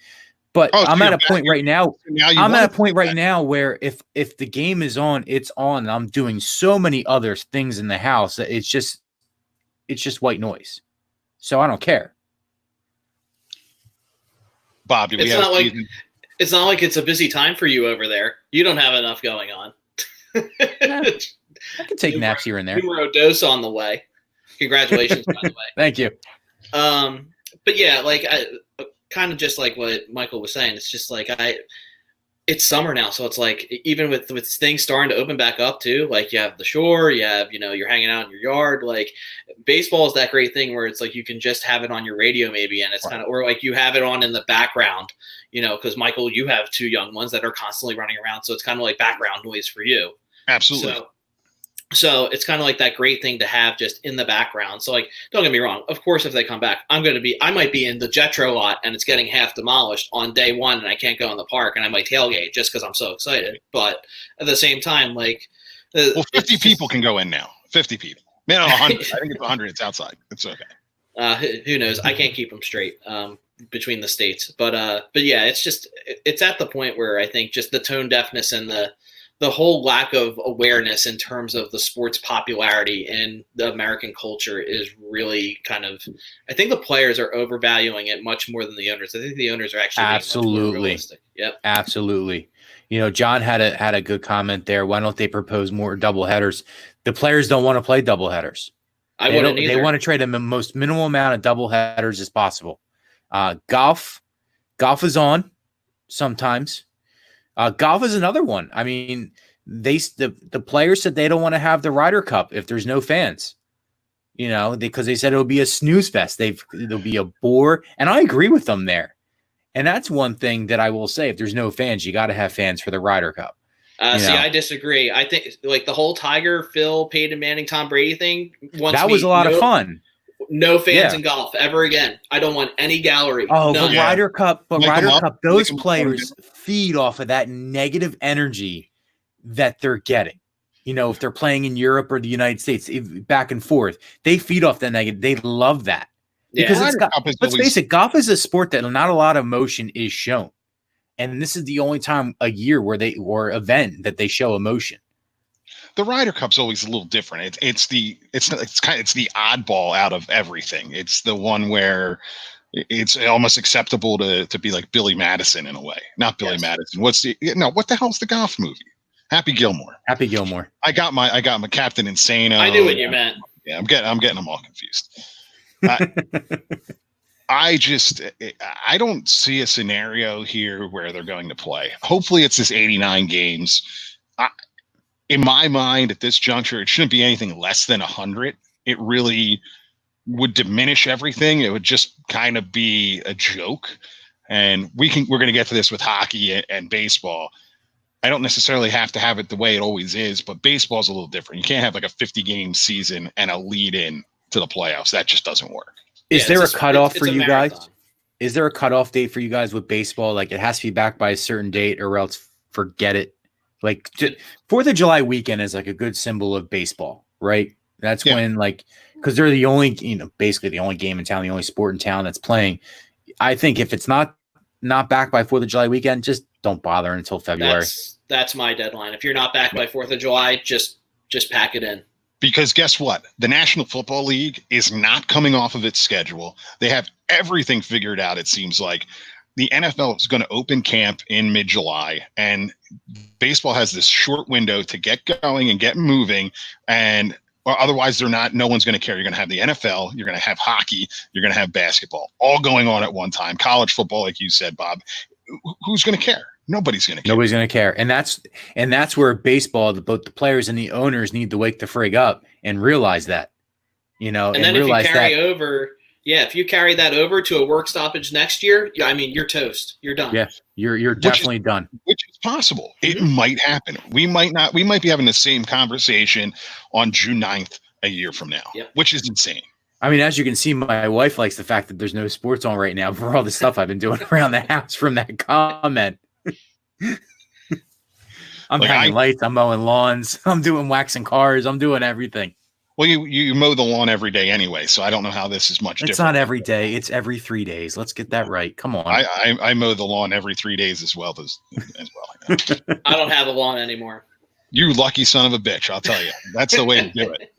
But I'm at a point right now. I'm at a point right now where if the game is on, it's on. And I'm doing so many other things in the house that it's just white noise. So I don't care. Bob, it's not like it's a busy time for you over there. You don't have enough going on. I can take naps here and there. Numero dos on the way. Congratulations, by the way. Thank you. But yeah, like kind of just like what Michael was saying. It's just like it's summer now, so it's like even with things starting to open back up too. Like you have the shore, you have you're hanging out in your yard. Like baseball is that great thing where it's like you can just have it on your radio maybe, and it's kind of, or like you have it on in the background. Because Michael, you have two young ones that are constantly running around, so it's kind of like background noise for you. Absolutely. So it's kind of like that great thing to have just in the background. So like, don't get me wrong. Of course, if they come back, I might be in the Jetro lot and it's getting half demolished on day one and I can't go in the park and I might tailgate just because I'm so excited. But at the same time, like, 50 people can go in now. 50 people. No, 100. I think it's 100. It's outside. It's okay. Who knows? I can't keep them straight between the states. But yeah, it's at the point where I think just the tone deafness and the whole lack of awareness in terms of the sport's popularity in the American culture is really kind of, I think the players are overvaluing it much more than the owners. I think the owners are actually absolutely much more realistic. Yep. Absolutely. John had a good comment there. Why don't they propose more doubleheaders? The players don't want to play doubleheaders. They want to trade the most minimal amount of doubleheaders as possible. Golf is on sometimes. Golf is another one. I mean, the players said they don't want to have the Ryder Cup if there's no fans, because they said it'll be a snooze fest. It'll be a bore. And I agree with them there. And that's one thing that I will say. If there's no fans, you got to have fans for the Ryder Cup. I disagree. I think like the whole Tiger, Phil, Peyton Manning, Tom Brady thing. That was a lot of fun. No fans in golf ever again. I don't want any gallery. Oh, but Ryder Cup, those players feed off of that negative energy that they're getting. if they're playing in Europe or the United States, back and forth, they feed off that negative. They love that. Because let's face it, golf is a sport that not a lot of emotion is shown. And this is the only time a year or event that they show emotion. The Ryder Cup's always a little different. It's the oddball out of everything. It's the one where it's almost acceptable to be like Billy Madison in a way. Not Billy Madison. What the hell's the golf movie? Happy Gilmore. Happy Gilmore. I got my Captain Insano. I knew what you meant. Yeah, I'm getting them all confused. I don't see a scenario here where they're going to play. Hopefully it's this 89 games. In my mind, at this juncture, it shouldn't be anything less than 100. It really would diminish everything. It would just kind of be a joke. And we're going to get to this with hockey and baseball. I don't necessarily have to have it the way it always is, but baseball's a little different. You can't have like a 50-game season and a lead in to the playoffs. That just doesn't work. Is there a cutoff for you guys? Is there a cutoff date for you guys with baseball? Like it has to be back by a certain date or else forget it. Like 4th of July weekend is like a good symbol of baseball, right? That's when because they're the only, basically the only game in town, the only sport in town that's playing. I think if it's not back by 4th of July weekend, just don't bother until February. That's my deadline. If you're not back by 4th of July, just pack it in. Because guess what? The National Football League is not coming off of its schedule. They have everything figured out, it seems like. The NFL is going to open camp in mid-July, and baseball has this short window to get going and get moving, or otherwise no one's going to care. You're going to have the NFL, you're going to have hockey, you're going to have basketball, all going on at one time. College football, like you said, Bob. Who's going to care? Nobody's going to care. Nobody's going to care. And that's where baseball, both the players and the owners need to wake the frig up and realize that, and then if you carry over, if you carry that over to a work stoppage next year, you're toast. You're done. Yeah, you're definitely done. Which is possible. It might happen. We might be having the same conversation on June 9th a year from now, which is insane. I mean, as you can see, my wife likes the fact that there's no sports on right now for all the stuff I've been doing around the house from that comment. I'm hanging lights. I'm mowing lawns. I'm doing waxing cars. I'm doing everything. Well, you mow the lawn every day anyway, so I don't know how this is much different. It's not every day. It's every 3 days. Let's get that right. Come on. I mow the lawn every 3 days as well. I don't have a lawn anymore. You lucky son of a bitch, I'll tell you. That's the way to do it.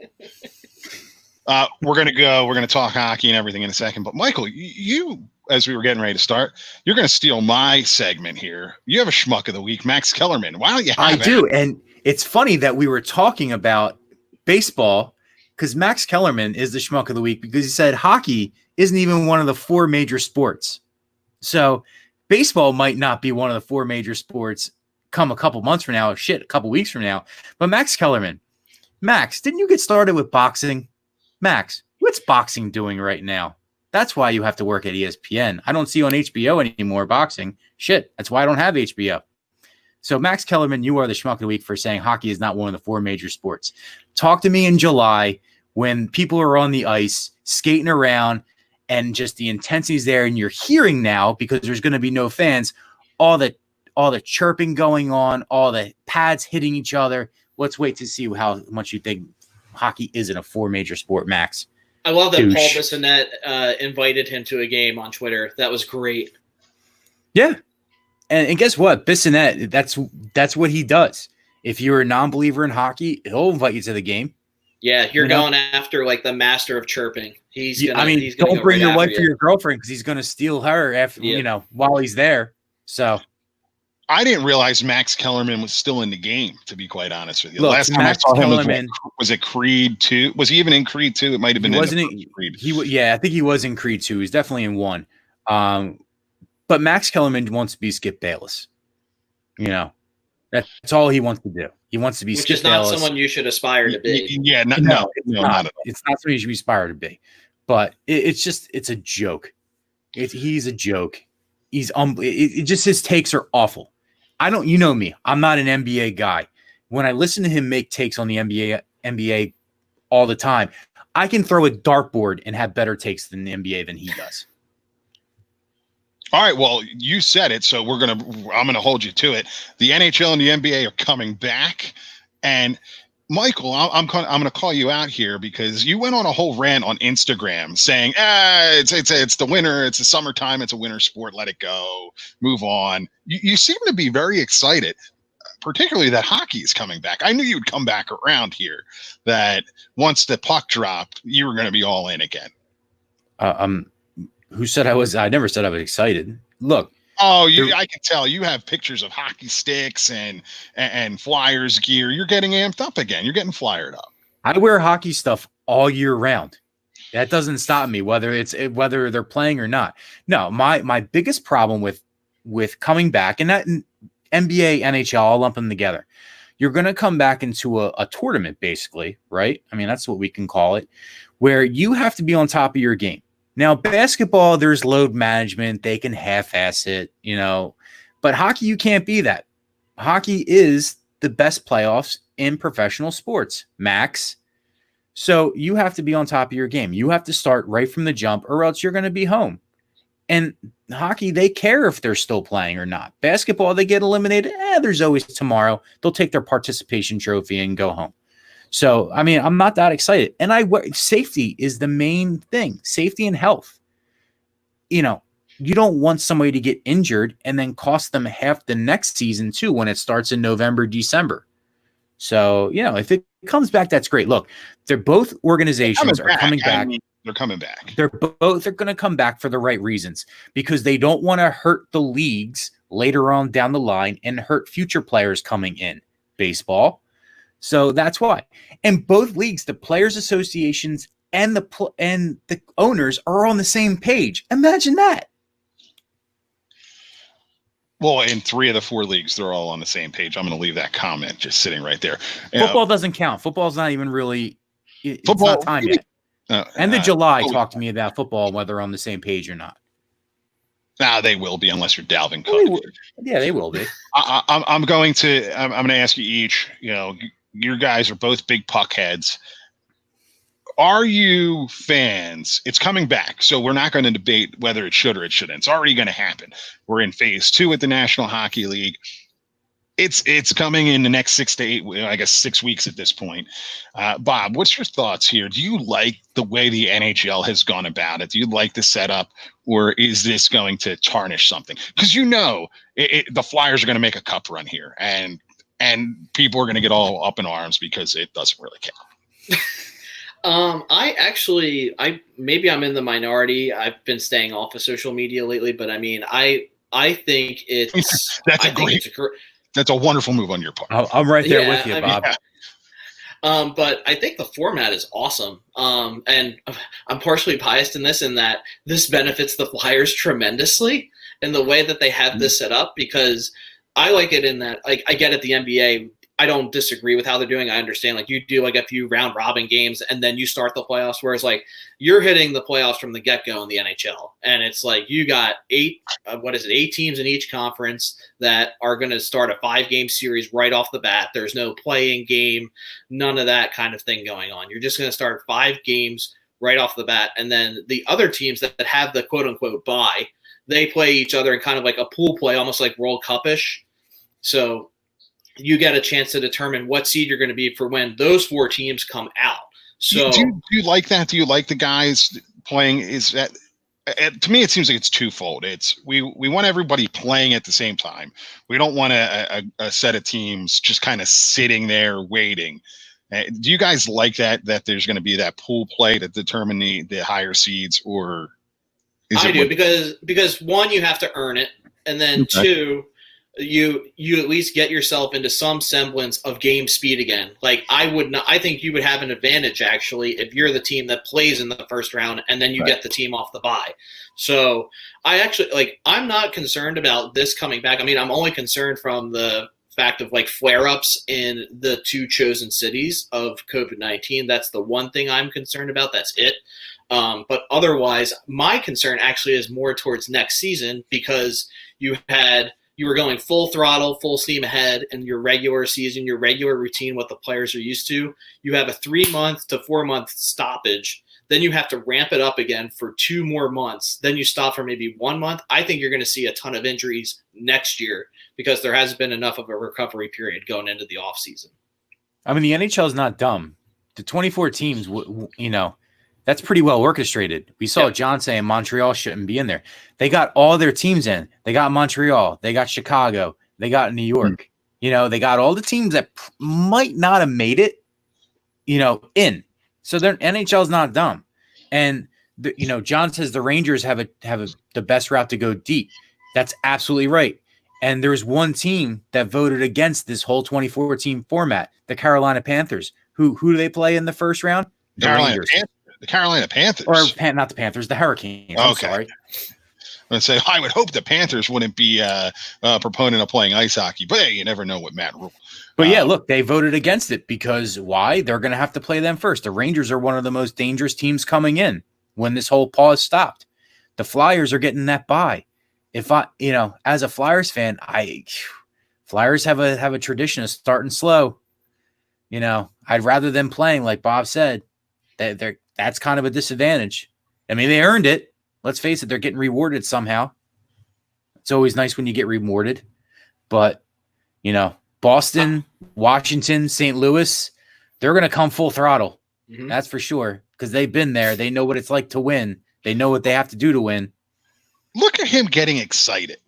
We're going to talk hockey and everything in a second. But Michael, you, as we were getting ready to start, you're going to steal my segment here. You have a schmuck of the week, Max Kellerman. Why don't you have it? I do. And it's funny that we were talking about baseball because Max Kellerman is the schmuck of the week because he said hockey isn't even one of the 4 major sports. So baseball might not be one of the 4 major sports come a couple months from now, a couple weeks from now. But Max Kellerman, didn't you get started with boxing? Max, what's boxing doing right now? That's why you have to work at ESPN. I don't see on HBO anymore boxing. That's why I don't have HBO. So Max Kellerman, you are the schmuck of the week for saying hockey is not one of the 4 major sports. Talk to me in July when people are on the ice skating around and just the intensity is there, and you're hearing now because there's going to be no fans, all the chirping going on, all the pads hitting each other. Let's wait to see how much you think hockey isn't a 4 major sport, Max. I love that Paul Bissonnette invited him to a game on Twitter. That was great. Yeah. And guess what? Bissonnette, that's what he does. If you're a non-believer in hockey, he'll invite you to the game. Yeah, you're going after like the master of chirping. Don't bring your wife or your girlfriend because he's going to steal her after while he's there. So I didn't realize Max Kellerman was still in the game, to be quite honest with you. Look, last time Max I saw Kellerman, him was it Creed 2? Was he even in Creed 2? It might have been Creed. I think he was in Creed 2. He's definitely in 1. But Max Kellerman wants to be Skip Bayless. That's all he wants to do. He wants to be Skip Bayless. Which is not someone you should aspire to be. Yeah, not at all. It's not something you should aspire to be. But it's a joke. He's a joke. He's just his takes are awful. You know me. I'm not an NBA guy. When I listen to him make takes on the NBA all the time, I can throw a dartboard and have better takes than the NBA than he does. All right, well, you said it, so I'm gonna hold you to it. The NHL and the NBA are coming back, and Michael, I'm going to call you out here because you went on a whole rant on Instagram saying, it's the winter, it's the summertime, it's a winter sport, let it go, move on. You seem to be very excited, particularly that hockey is coming back. I knew you'd come back around here, that once the puck dropped, you were going to be all in again. Who said I was? I never said I was excited. Look. Oh, I can tell you have pictures of hockey sticks and Flyers gear. You're getting amped up again. You're getting flyered up. I wear hockey stuff all year round. That doesn't stop me whether they're playing or not. No, my biggest problem with coming back, and that NBA, NHL, I'll lump them together. You're going to come back into a tournament, basically, right? I mean, that's what we can call it, where you have to be on top of your game. Now, basketball, there's load management. They can half-ass it, but hockey, you can't be that. Hockey is the best playoffs in professional sports, max. So you have to be on top of your game. You have to start right from the jump or else you're going to be home. And hockey, they care if they're still playing or not. Basketball, they get eliminated. There's always tomorrow. They'll take their participation trophy and go home. So, I mean, I'm not that excited. And safety is the main thing. Safety and health. You don't want somebody to get injured and then cost them half the next season too when it starts in November, December. So, if it comes back, that's great. Look, they're both organizations are coming back. They're coming back. They're going to come back for the right reasons because they don't want to hurt the leagues later on down the line and hurt future players coming in baseball. So that's why. And both leagues, the players associations and the owners are on the same page. Imagine that. Well, in 3 of the 4 leagues, they're all on the same page. I'm going to leave that comment just sitting right there. Football doesn't count. Football's not even really it's football, not time yet. End of July, talk to me about football, whether they're on the same page or not. Nah, they will be unless you're Dalvin Cook. Yeah, they will be. I'm going to ask you each. Your guys are both big puck heads. Are you fans? It's coming back, so we're not going to debate whether it should or it shouldn't. It's already going to happen. We're in phase 2 at the National Hockey League. It's coming in the next 6 to 8, I guess 6 weeks at this point. Bob, what's your thoughts here? Do you like the way the NHL has gone about it? Do you like the setup, or is this going to tarnish something? Because the Flyers are going to make a cup run here, and people are going to get all up in arms because it doesn't really count. Maybe I'm in the minority. I've been staying off of social media lately, but I mean, I think it's that's a wonderful move on your part. I'm right there with you, Bob. But I think the format is awesome. And I'm partially biased in that this benefits the Flyers tremendously in the way that they have this set up, because I like it in that, like, I get it, the NBA, I don't disagree with how they're doing. I understand, like, you do like a few round robin games and then you start the playoffs, whereas like you're hitting the playoffs from the get-go in the NHL. And it's like you got 8 teams in each conference that are going to start a 5-game series right off the bat. There's no playing game, none of that kind of thing going on. You're just going to start 5 games right off the bat. And then the other teams that have the quote-unquote bye, they play each other in kind of like a pool play, almost like World Cup-ish. So you get a chance to determine what seed you're going to be for when those 4 teams come out. So do you like that? Do you like the guys playing? Is that, to me, it seems like it's twofold. It's we want everybody playing at the same time. We don't want a set of teams just kind of sitting there waiting. Do you guys like that there's going to be that pool play to determine the higher seeds, or I do, because 1, you have to earn it, and then 2, you at least get yourself into some semblance of game speed again. Like, I think you would have an advantage actually if you're the team that plays in the first round and then you get the team off the bye. So I'm not concerned about this coming back. I mean, I'm only concerned from the fact of like flare-ups in the 2 chosen cities of COVID-19. That's the one thing I'm concerned about. That's it. But otherwise, my concern actually is more towards next season, because you were going full throttle, full steam ahead in your regular season, your regular routine, what the players are used to. You have a 3-month to 4-month stoppage. Then you have to ramp it up again for 2 more months. Then you stop for maybe 1 month. I think you're going to see a ton of injuries next year because there hasn't been enough of a recovery period going into the offseason. I mean, the NHL is not dumb. The 24 teams, that's pretty well orchestrated. We saw John saying Montreal shouldn't be in there. They got all their teams in. They got Montreal. They got Chicago. They got New York. They got all the teams that might not have made it, in. So their NHL is not dumb. And, John says the Rangers have the best route to go deep. That's absolutely right. And there's one team that voted against this whole 24 team format, the Carolina Panthers. Who do they play in the first round? The Rangers. The Carolina Panthers. Or not the Panthers, the Hurricanes. I'm sorry. I'm say I would hope the Panthers wouldn't be a proponent of playing ice hockey, but hey, you never know what Matt rule. But look, they voted against it because why? They're going to have to play them first. The Rangers are one of the most dangerous teams coming in when this whole pause stopped. The Flyers are getting that bye. If as a Flyers fan, Flyers have a tradition of starting slow. I'd rather them playing like Bob said. That's kind of a disadvantage. I mean, they earned it. Let's face it, they're getting rewarded somehow. It's always nice when you get rewarded. But, Boston, Washington, St. Louis, they're going to come full throttle. Mm-hmm. That's for sure. Because they've been there. They know what it's like to win. They know what they have to do to win. Look at him getting excited.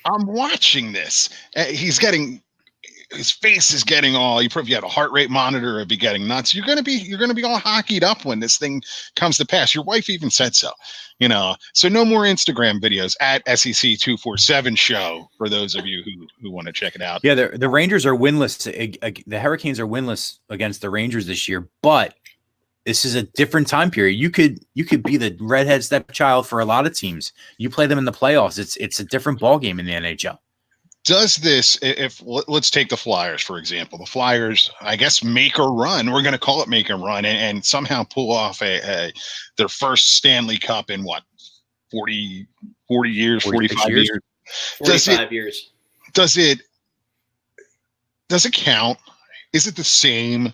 I'm watching this. His face is getting all. If you had a heart rate monitor, it'd be getting nuts. You're gonna be all hockeyed up when this thing comes to pass. Your wife even said so. So no more Instagram videos at SEC247 show for those of you who want to check it out. Yeah, the Rangers are winless. The Hurricanes are winless against the Rangers this year, but this is a different time period. You could be the redhead stepchild for a lot of teams. You play them in the playoffs. It's a different ballgame in the NHL. Does this, let's take the Flyers, for example. The Flyers, I guess, make a run. We're going to call it make a run and somehow pull off their first Stanley Cup in 40 years, 45 years? 45 years. Does it count? Is it the same?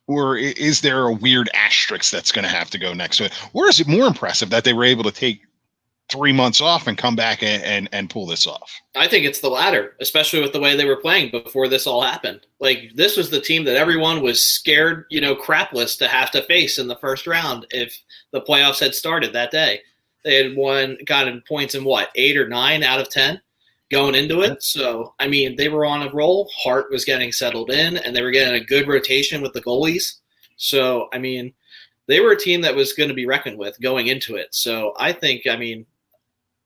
Or is there a weird asterisk that's going to have to go next to it? Or is it more impressive that they were able to take 3 months off and come back and pull this off? I think it's the latter, especially with the way they were playing before this all happened. Like, this was the team that everyone was scared, crapless to have to face in the first round if the playoffs had started that day. They had gotten points in 8 or 9 out of 10 going into it. So, I mean, they were on a roll. Hart was getting settled in, and they were getting a good rotation with the goalies. So, I mean, they were a team that was going to be reckoned with going into it. So, I think,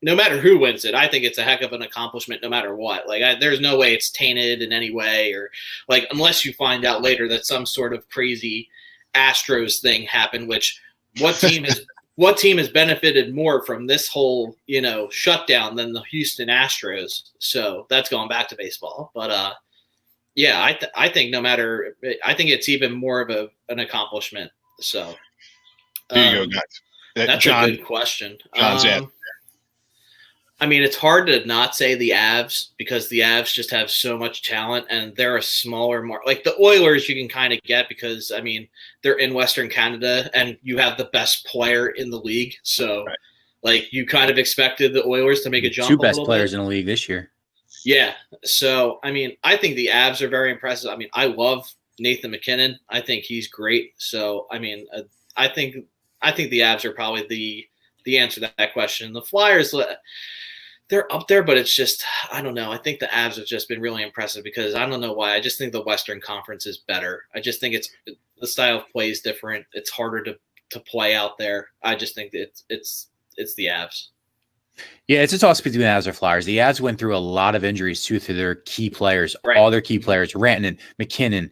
no matter who wins it, I think it's a heck of an accomplishment no matter what. Like, there's no way it's tainted in any way, or unless you find out later that some sort of crazy Astros thing happened, which what team has benefited more from this whole, shutdown than the Houston Astros? So that's going back to baseball. But I think I think it's even more of an accomplishment. So there you go, guys. That's a good question. It's hard to not say the Avs because the Avs just have so much talent and they're a smaller market. Like the Oilers, you can kind of get because, they're in Western Canada and you have the best player in the league. So, you kind of expected the Oilers to make a jump. Two best players in the league this year. Yeah. So, I think the Avs are very impressive. I love Nathan McKinnon. I think he's great. So, I think the Avs are probably the answer to that question. The Flyers, they're up there, but it's just, I don't know. I think the Avs have just been really impressive because I don't know why. I just think the Western Conference is better. I just think the style of play is different. It's harder to play out there. I just think it's the Avs. Yeah, it's a toss between the Avs or Flyers. The Avs went through a lot of injuries too to their key players, all their key players, Rantanen, McKinnon.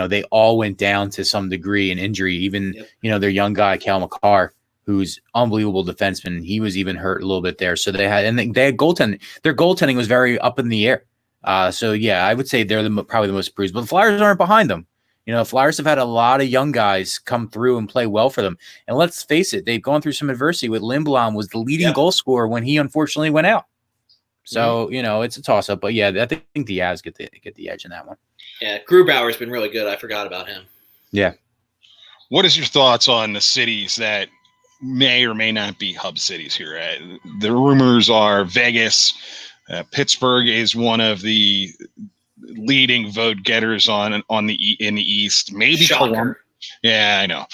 They all went down to some degree in injury. Even, their young guy, Cal McCarr, who's unbelievable defenseman. He was even hurt a little bit there. So they had goaltending. Their goaltending was very up in the air. So yeah, I would say they're probably the most bruised, but the Flyers aren't behind them. Flyers have had a lot of young guys come through and play well for them. And let's face it, they've gone through some adversity with Lindblom was the leading goal scorer when he unfortunately went out. So, it's a toss up, but yeah, I think the Avs get the edge in that one. Yeah. Grubauer's been really good. I forgot about him. Yeah. What is your thoughts on the cities that may or may not be hub cities here? The rumors are Vegas, Pittsburgh is one of the leading vote getters in the East. Maybe Columbus. Yeah, I know.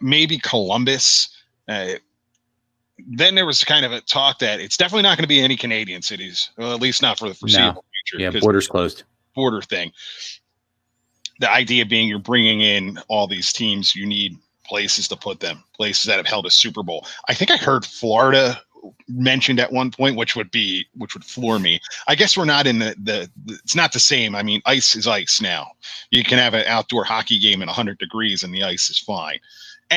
Maybe Columbus. Then there was kind of a talk that it's definitely not going to be any Canadian cities, well, at least not for the foreseeable future. Yeah, borders closed. Border thing. The idea being you're bringing in all these teams, you need places to put them, places that have held a Super Bowl. I think I heard Florida mentioned at one point, which would floor me. I guess we're not in it's not the same. I mean, ice is ice now. You can have an outdoor hockey game in 100 degrees and the ice is fine.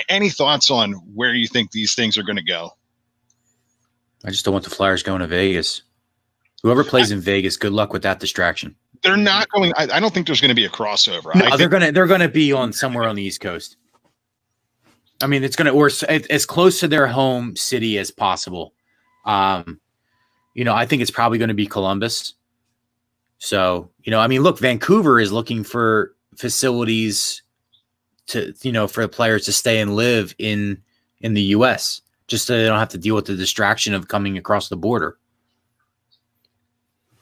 Any thoughts on where you think these things are going to go? I just don't want the Flyers going to Vegas. Whoever plays in Vegas, good luck with that distraction. They're not going. I don't think there's going to be a crossover. No, they're gonna be on somewhere on the East Coast. I mean, it's gonna or as close to their home city as possible. I think it's probably going to be Columbus. So, I mean, look, Vancouver is looking for facilities to, for the players to stay and live in the U.S. just so they don't have to deal with the distraction of coming across the border.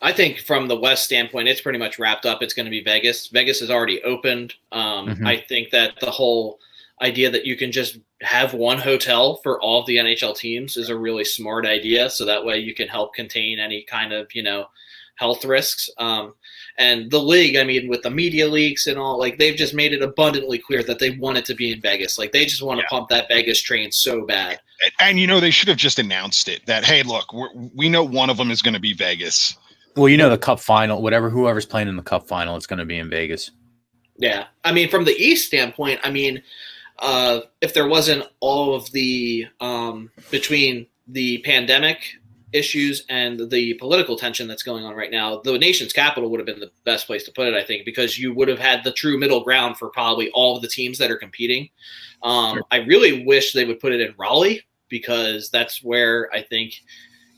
I think from the West standpoint, it's pretty much wrapped up. It's going to be Vegas. Vegas has already opened. I think that the whole idea that you can just have one hotel for all of the NHL teams is a really smart idea. So that way you can help contain any kind of, health risks. And the league, I mean, with the media leaks and all, like they've just made it abundantly clear that they want it to be in Vegas. Like they just want to pump that Vegas train so bad. And, they should have just announced it that, hey, look, we know one of them is going to be Vegas. Well, the Cup final, whoever's playing in the Cup final, it's going to be in Vegas. Yeah. I mean, from the East standpoint, I mean, if there wasn't all of the between the pandemic issues and the political tension that's going on right now, the nation's capital would have been the best place to put it, I think, because you would have had the true middle ground for probably all of the teams that are competing. Sure. I really wish they would put it in Raleigh because that's where I think,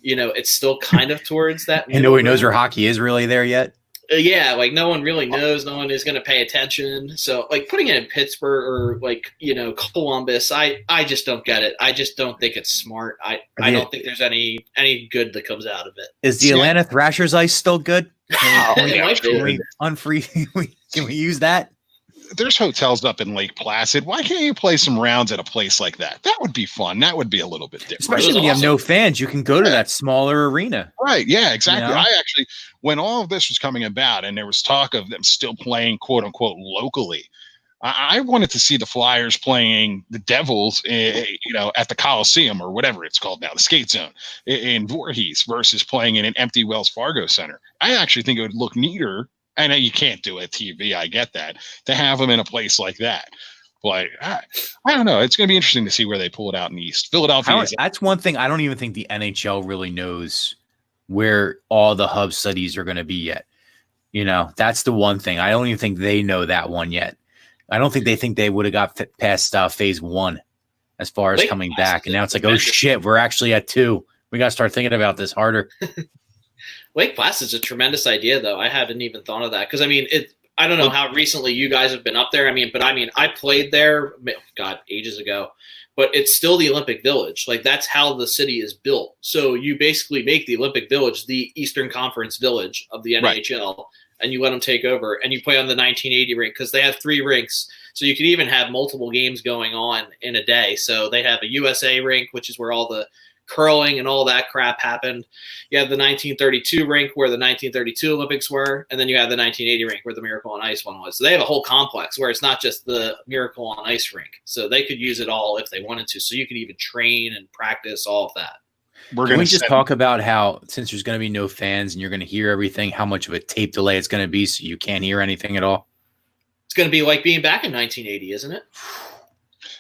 it's still kind of towards that. And nobody knows where hockey is really there yet. Yeah, like no one really knows. No one is going to pay attention. So, like putting it in Pittsburgh or Columbus, I just don't get it. I just don't think it's smart. I don't think there's any good that comes out of it. Is the Atlanta Thrashers ice still good? Can we use that? There's hotels up in Lake Placid. Why can't you play some rounds at a place like that? That would be fun. That would be a little bit different. Especially when you have no fans, you can go to that smaller arena. Right. Yeah, exactly. I actually, when all of this was coming about and there was talk of them still playing quote unquote locally, I wanted to see the Flyers playing the Devils, at the Coliseum or whatever it's called now, the skate zone in Voorhees versus playing in an empty Wells Fargo Center. I actually think it would look neater. I know you can't do it TV. I get that, to have them in a place like that. But I don't know. It's going to be interesting to see where they pull it out in the East. Philadelphia. That's one thing. I don't even think the NHL really knows where all the hub cities are going to be yet. That's the one thing. I don't even think they know that one yet. I don't think they would have got past phase one as far as coming back. And now it's like, oh shit, we're actually at 2. We got to start thinking about this harder. Lake Placid is a tremendous idea, though. I hadn't even thought of that because, I mean, I don't know how recently you guys have been up there. I played there, ages ago, but it's still the Olympic Village. Like that's how the city is built. So you basically make the Olympic Village the Eastern Conference Village of the NHL, and you let them take over, and you play on the 1980 rink because they have 3 rinks. So you could even have multiple games going on in a day. So they have a USA rink, which is where all the curling and all that crap happened. You have the 1932 rink where the 1932 Olympics were, and then you have the 1980 rink where the Miracle on Ice one was. So they have a whole complex where it's not just the Miracle on Ice rink. So they could use it all if they wanted to. So you could even train and practice all of that. Can we just talk about how, since there's going to be no fans and you're going to hear everything, how much of a tape delay it's going to be so you can't hear anything at all? It's going to be like being back in 1980, isn't it?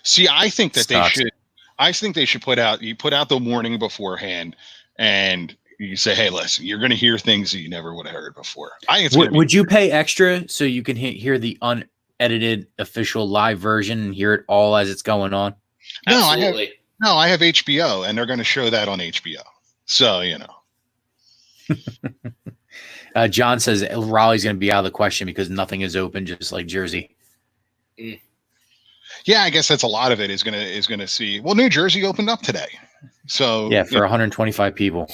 See, I think that they should put out the warning beforehand, and you say, hey, listen, you're going to hear things that you never would have heard before. Would you pay extra so you can hear the unedited official live version and hear it all as it's going on? Absolutely. I have HBO, and they're going to show that on HBO. So, John says Raleigh's going to be out of the question because nothing is open, just like Jersey. Mm. Yeah, I guess that's a lot of it is going to see. Well, New Jersey opened up today. So yeah, for 125 people.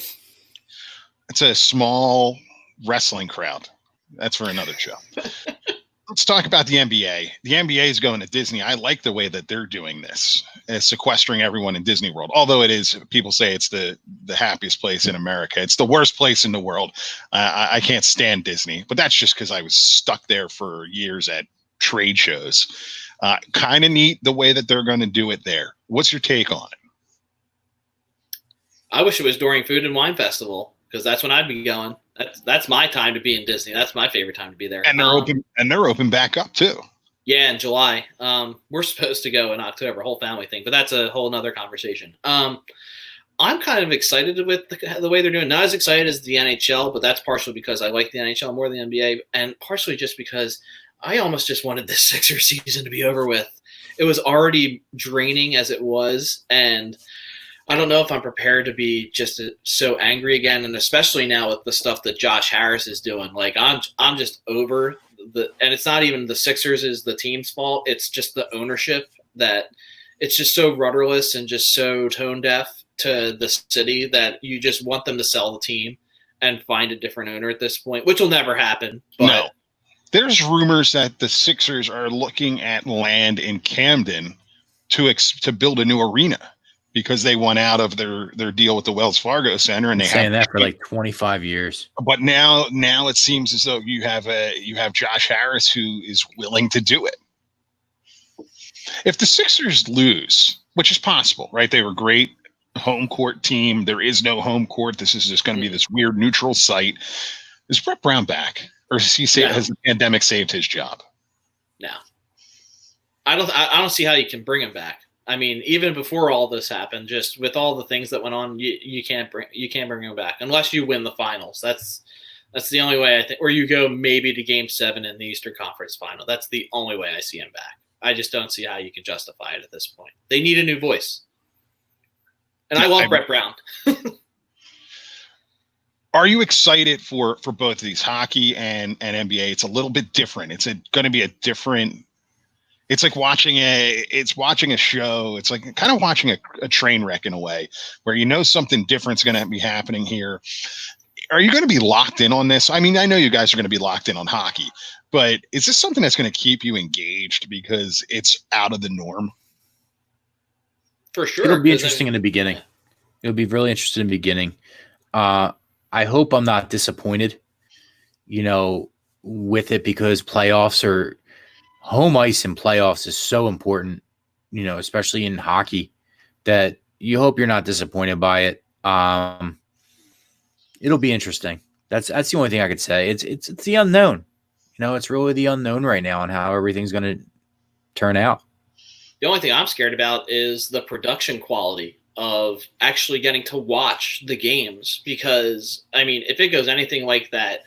It's a small wrestling crowd. That's for another show. Let's talk about the NBA. The NBA is going to Disney. I like the way that they're doing this, sequestering everyone in Disney World. Although it is, people say it's the happiest place in America. It's the worst place in the world. I can't stand Disney, but that's just because I was stuck there for years at trade shows. Kind of neat the way that they're going to do it there. What's your take on it? I wish it was during Food and Wine Festival, because that's when I'd be going. That's my time to be in Disney. That's my favorite time to be there. And they're open back up too. Yeah, in July. We're supposed to go in October, whole family thing, but that's a whole nother conversation. I'm kind of excited with the way they're doing. Not as excited as the NHL, but that's partially because I like the NHL more than the NBA, and partially just because I almost just wanted this Sixers season to be over with. It was already draining as it was, and I don't know if I'm prepared to be just so angry again, and especially now with the stuff that Josh Harris is doing. Like I'm just over and it's not even the Sixers is the team's fault. It's just the ownership that it's just so rudderless and just so tone deaf to the city that you just want them to sell the team and find a different owner at this point, which will never happen. But no, there's rumors that the Sixers are looking at land in Camden to build a new arena, because they went out of their deal with the Wells Fargo Center, and they saying that for like 25 years. But now it seems as though you have Josh Harris who is willing to do it. If the Sixers lose, which is possible, right? They were great home court team. There is no home court. This is just going to be this weird neutral site. Is Brett Brown back, or has the pandemic saved his job? No, I don't see how you can bring him back. I mean, even before all this happened, just with all the things that went on, you can't bring him back unless you win the finals. That's the only way I think, or you go maybe to Game 7 in the Eastern Conference Final. That's the only way I see him back. I just don't see how you can justify it at this point. They need a new voice, and I love Brett Brown. Are you excited for both of these, hockey and NBA? It's a little bit different. It's going to be a different. It's like watching a show. It's like kind of watching a train wreck in a way, where you know something different's going to be happening here. Are you going to be locked in on this? I mean, I know you guys are going to be locked in on hockey, but is this something that's going to keep you engaged because it's out of the norm? For sure. It'll be interesting in the beginning. It'll be really interesting in the beginning. I hope I'm not disappointed, with it, because home ice in playoffs is so important, especially in hockey, that you hope you're not disappointed by it. It'll be interesting. That's the only thing I could say. It's the unknown. It's really the unknown right now on how everything's going to turn out. The only thing I'm scared about is the production quality of actually getting to watch the games, because, I mean, if it goes anything like that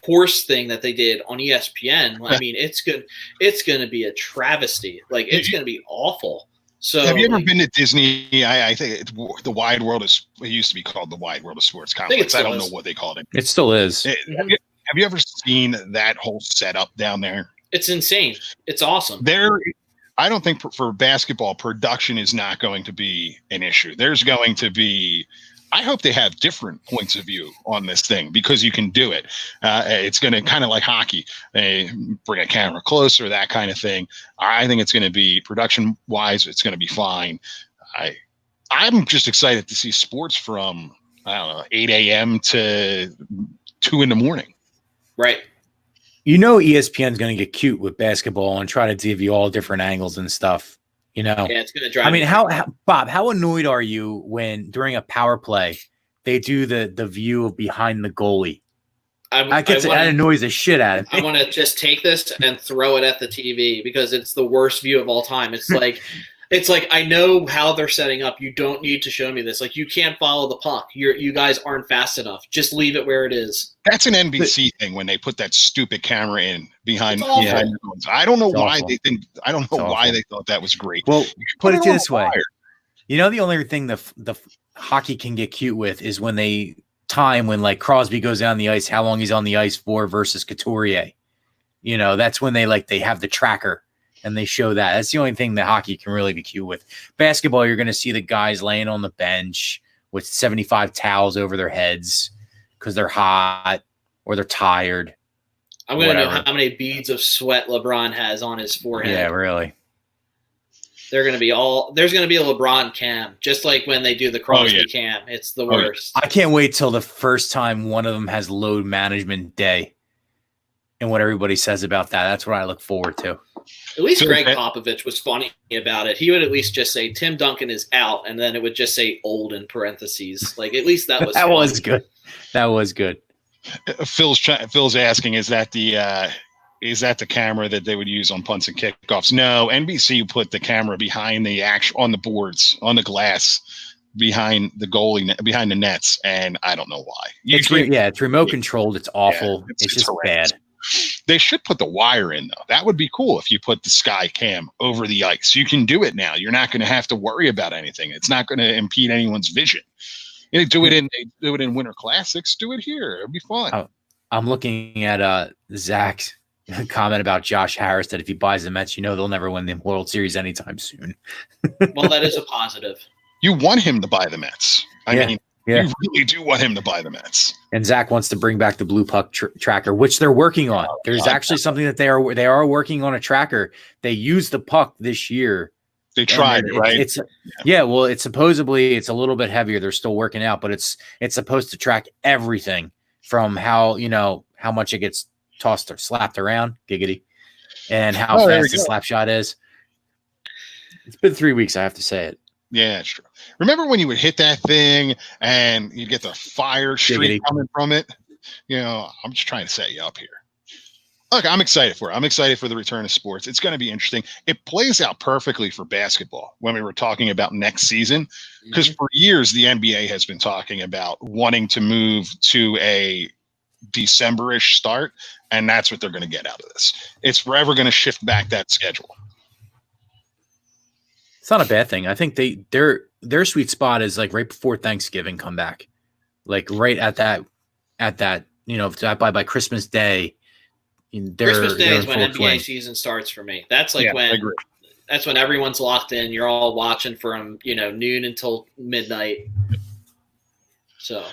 horse thing that they did on ESPN, I mean, it's going to be a travesty. Like, it's going to be awful. So, have you ever been to Disney? I think the Wide World it used to be called the Wide World of Sports Complex. I don't know what they called it. It still is. Have you ever seen that whole setup down there? It's insane. It's awesome. I don't think for basketball, production is not going to be an issue. There's going to be, I hope they have different points of view on this thing, because you can do it. It's going to kind of like hockey, bring a camera closer, that kind of thing. I think it's going to be, production wise, it's going to be fine. I'm just excited to see sports from, 8 a.m. to 2 in the morning. Right. ESPN's going to get cute with basketball and try to give you all different angles and stuff. Yeah, it's going to drive. I mean, Bob, how annoyed are you when during a power play they do the view of behind the goalie? That annoys the shit out of me. I want to just take this and throw it at the TV, because it's the worst view of all time. It's like I know how they're setting up. You don't need to show me this. Like, you can't follow the puck. You guys aren't fast enough. Just leave it where it is. That's an NBC thing when they put that stupid camera in behind. I don't know why they think. I don't know why they thought that was great. Well, put it this way. The only thing the hockey can get cute with is when they time when like Crosby goes down the ice, how long he's on the ice for versus Couturier. That's when they have the tracker. And they show that. That's the only thing that hockey can really be cute with. Basketball, you're going to see the guys laying on the bench with 75 towels over their heads because they're hot or they're tired. I'm going to know how many beads of sweat LeBron has on his forehead. Yeah, really. There's going to be a LeBron cam, just like when they do the Crosby cam. It's the worst. I can't wait till the first time one of them has load management day and what everybody says about that. That's what I look forward to. At least Greg Popovich was funny about it. He would at least just say Tim Duncan is out, and then it would just say old in parentheses. Like, at least that was that was good. That was good. Phil's asking, is that the camera that they would use on punts and kickoffs? No, NBC put the camera behind on the boards, on the glass, behind the goalie, behind the nets, and I don't know why. It's remote controlled. It's awful. Yeah, it's just horrendous. Bad. They should put the wire in, though. That would be cool if you put the sky cam over the ice. You can do it now. You're not going to have to worry about anything. It's not going to impede anyone's vision. You know, do it in Winter Classics. Do it here. It'll be fun. I'm looking at Zach's comment about Josh Harris that if he buys the Mets, they'll never win the World Series anytime soon. Well, that is a positive. You want him to buy the Mets. I mean, you really do want him to buy the Mets. And Zach wants to bring back the blue puck tracker, which they're working on. There's actually something that they are working on, a tracker. They used the puck this year. They tried it, right? Well, it's supposedly it's a little bit heavier. They're still working out, but it's supposed to track everything from how much it gets tossed or slapped around, giggity, and how fast the slap shot is. It's been 3 weeks, I have to say it. Yeah, it's true. Remember when you would hit that thing and you get the fire streak coming from it? I'm just trying to set you up here. Look, I'm excited for it. I'm excited for the return of sports. It's going to be interesting. It plays out perfectly for basketball when we were talking about next season, because for years the NBA has been talking about wanting to move to a December-ish start, and that's what they're going to get out of this. It's forever going to shift back that schedule. It's not a bad thing. I think their sweet spot is like right before Thanksgiving comeback, like right at that by Christmas Day. Christmas Day is when NBA season starts for me. That's that's when everyone's locked in. You're all watching from noon until midnight. So,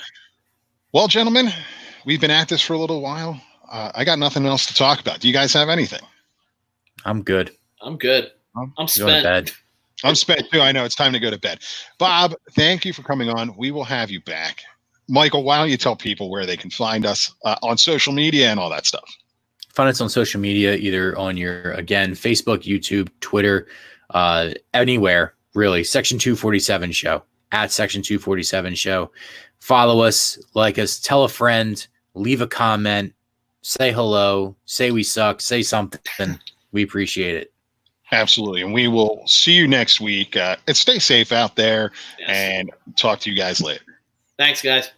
well, gentlemen, we've been at this for a little while. I got nothing else to talk about. Do you guys have anything? I'm good. I'm spent. I'm spent too. I know it's time to go to bed. Bob, thank you for coming on. We will have you back. Michael, why don't you tell people where they can find us on social media and all that stuff? Find us on social media, either on your, again, Facebook, YouTube, Twitter, anywhere, really. Section 247 Show, at Section 247 Show. Follow us, like us, tell a friend, leave a comment, say hello, say we suck, say something. We appreciate it. Absolutely. And we will see you next week. And stay safe out there and talk to you guys later. Thanks, guys.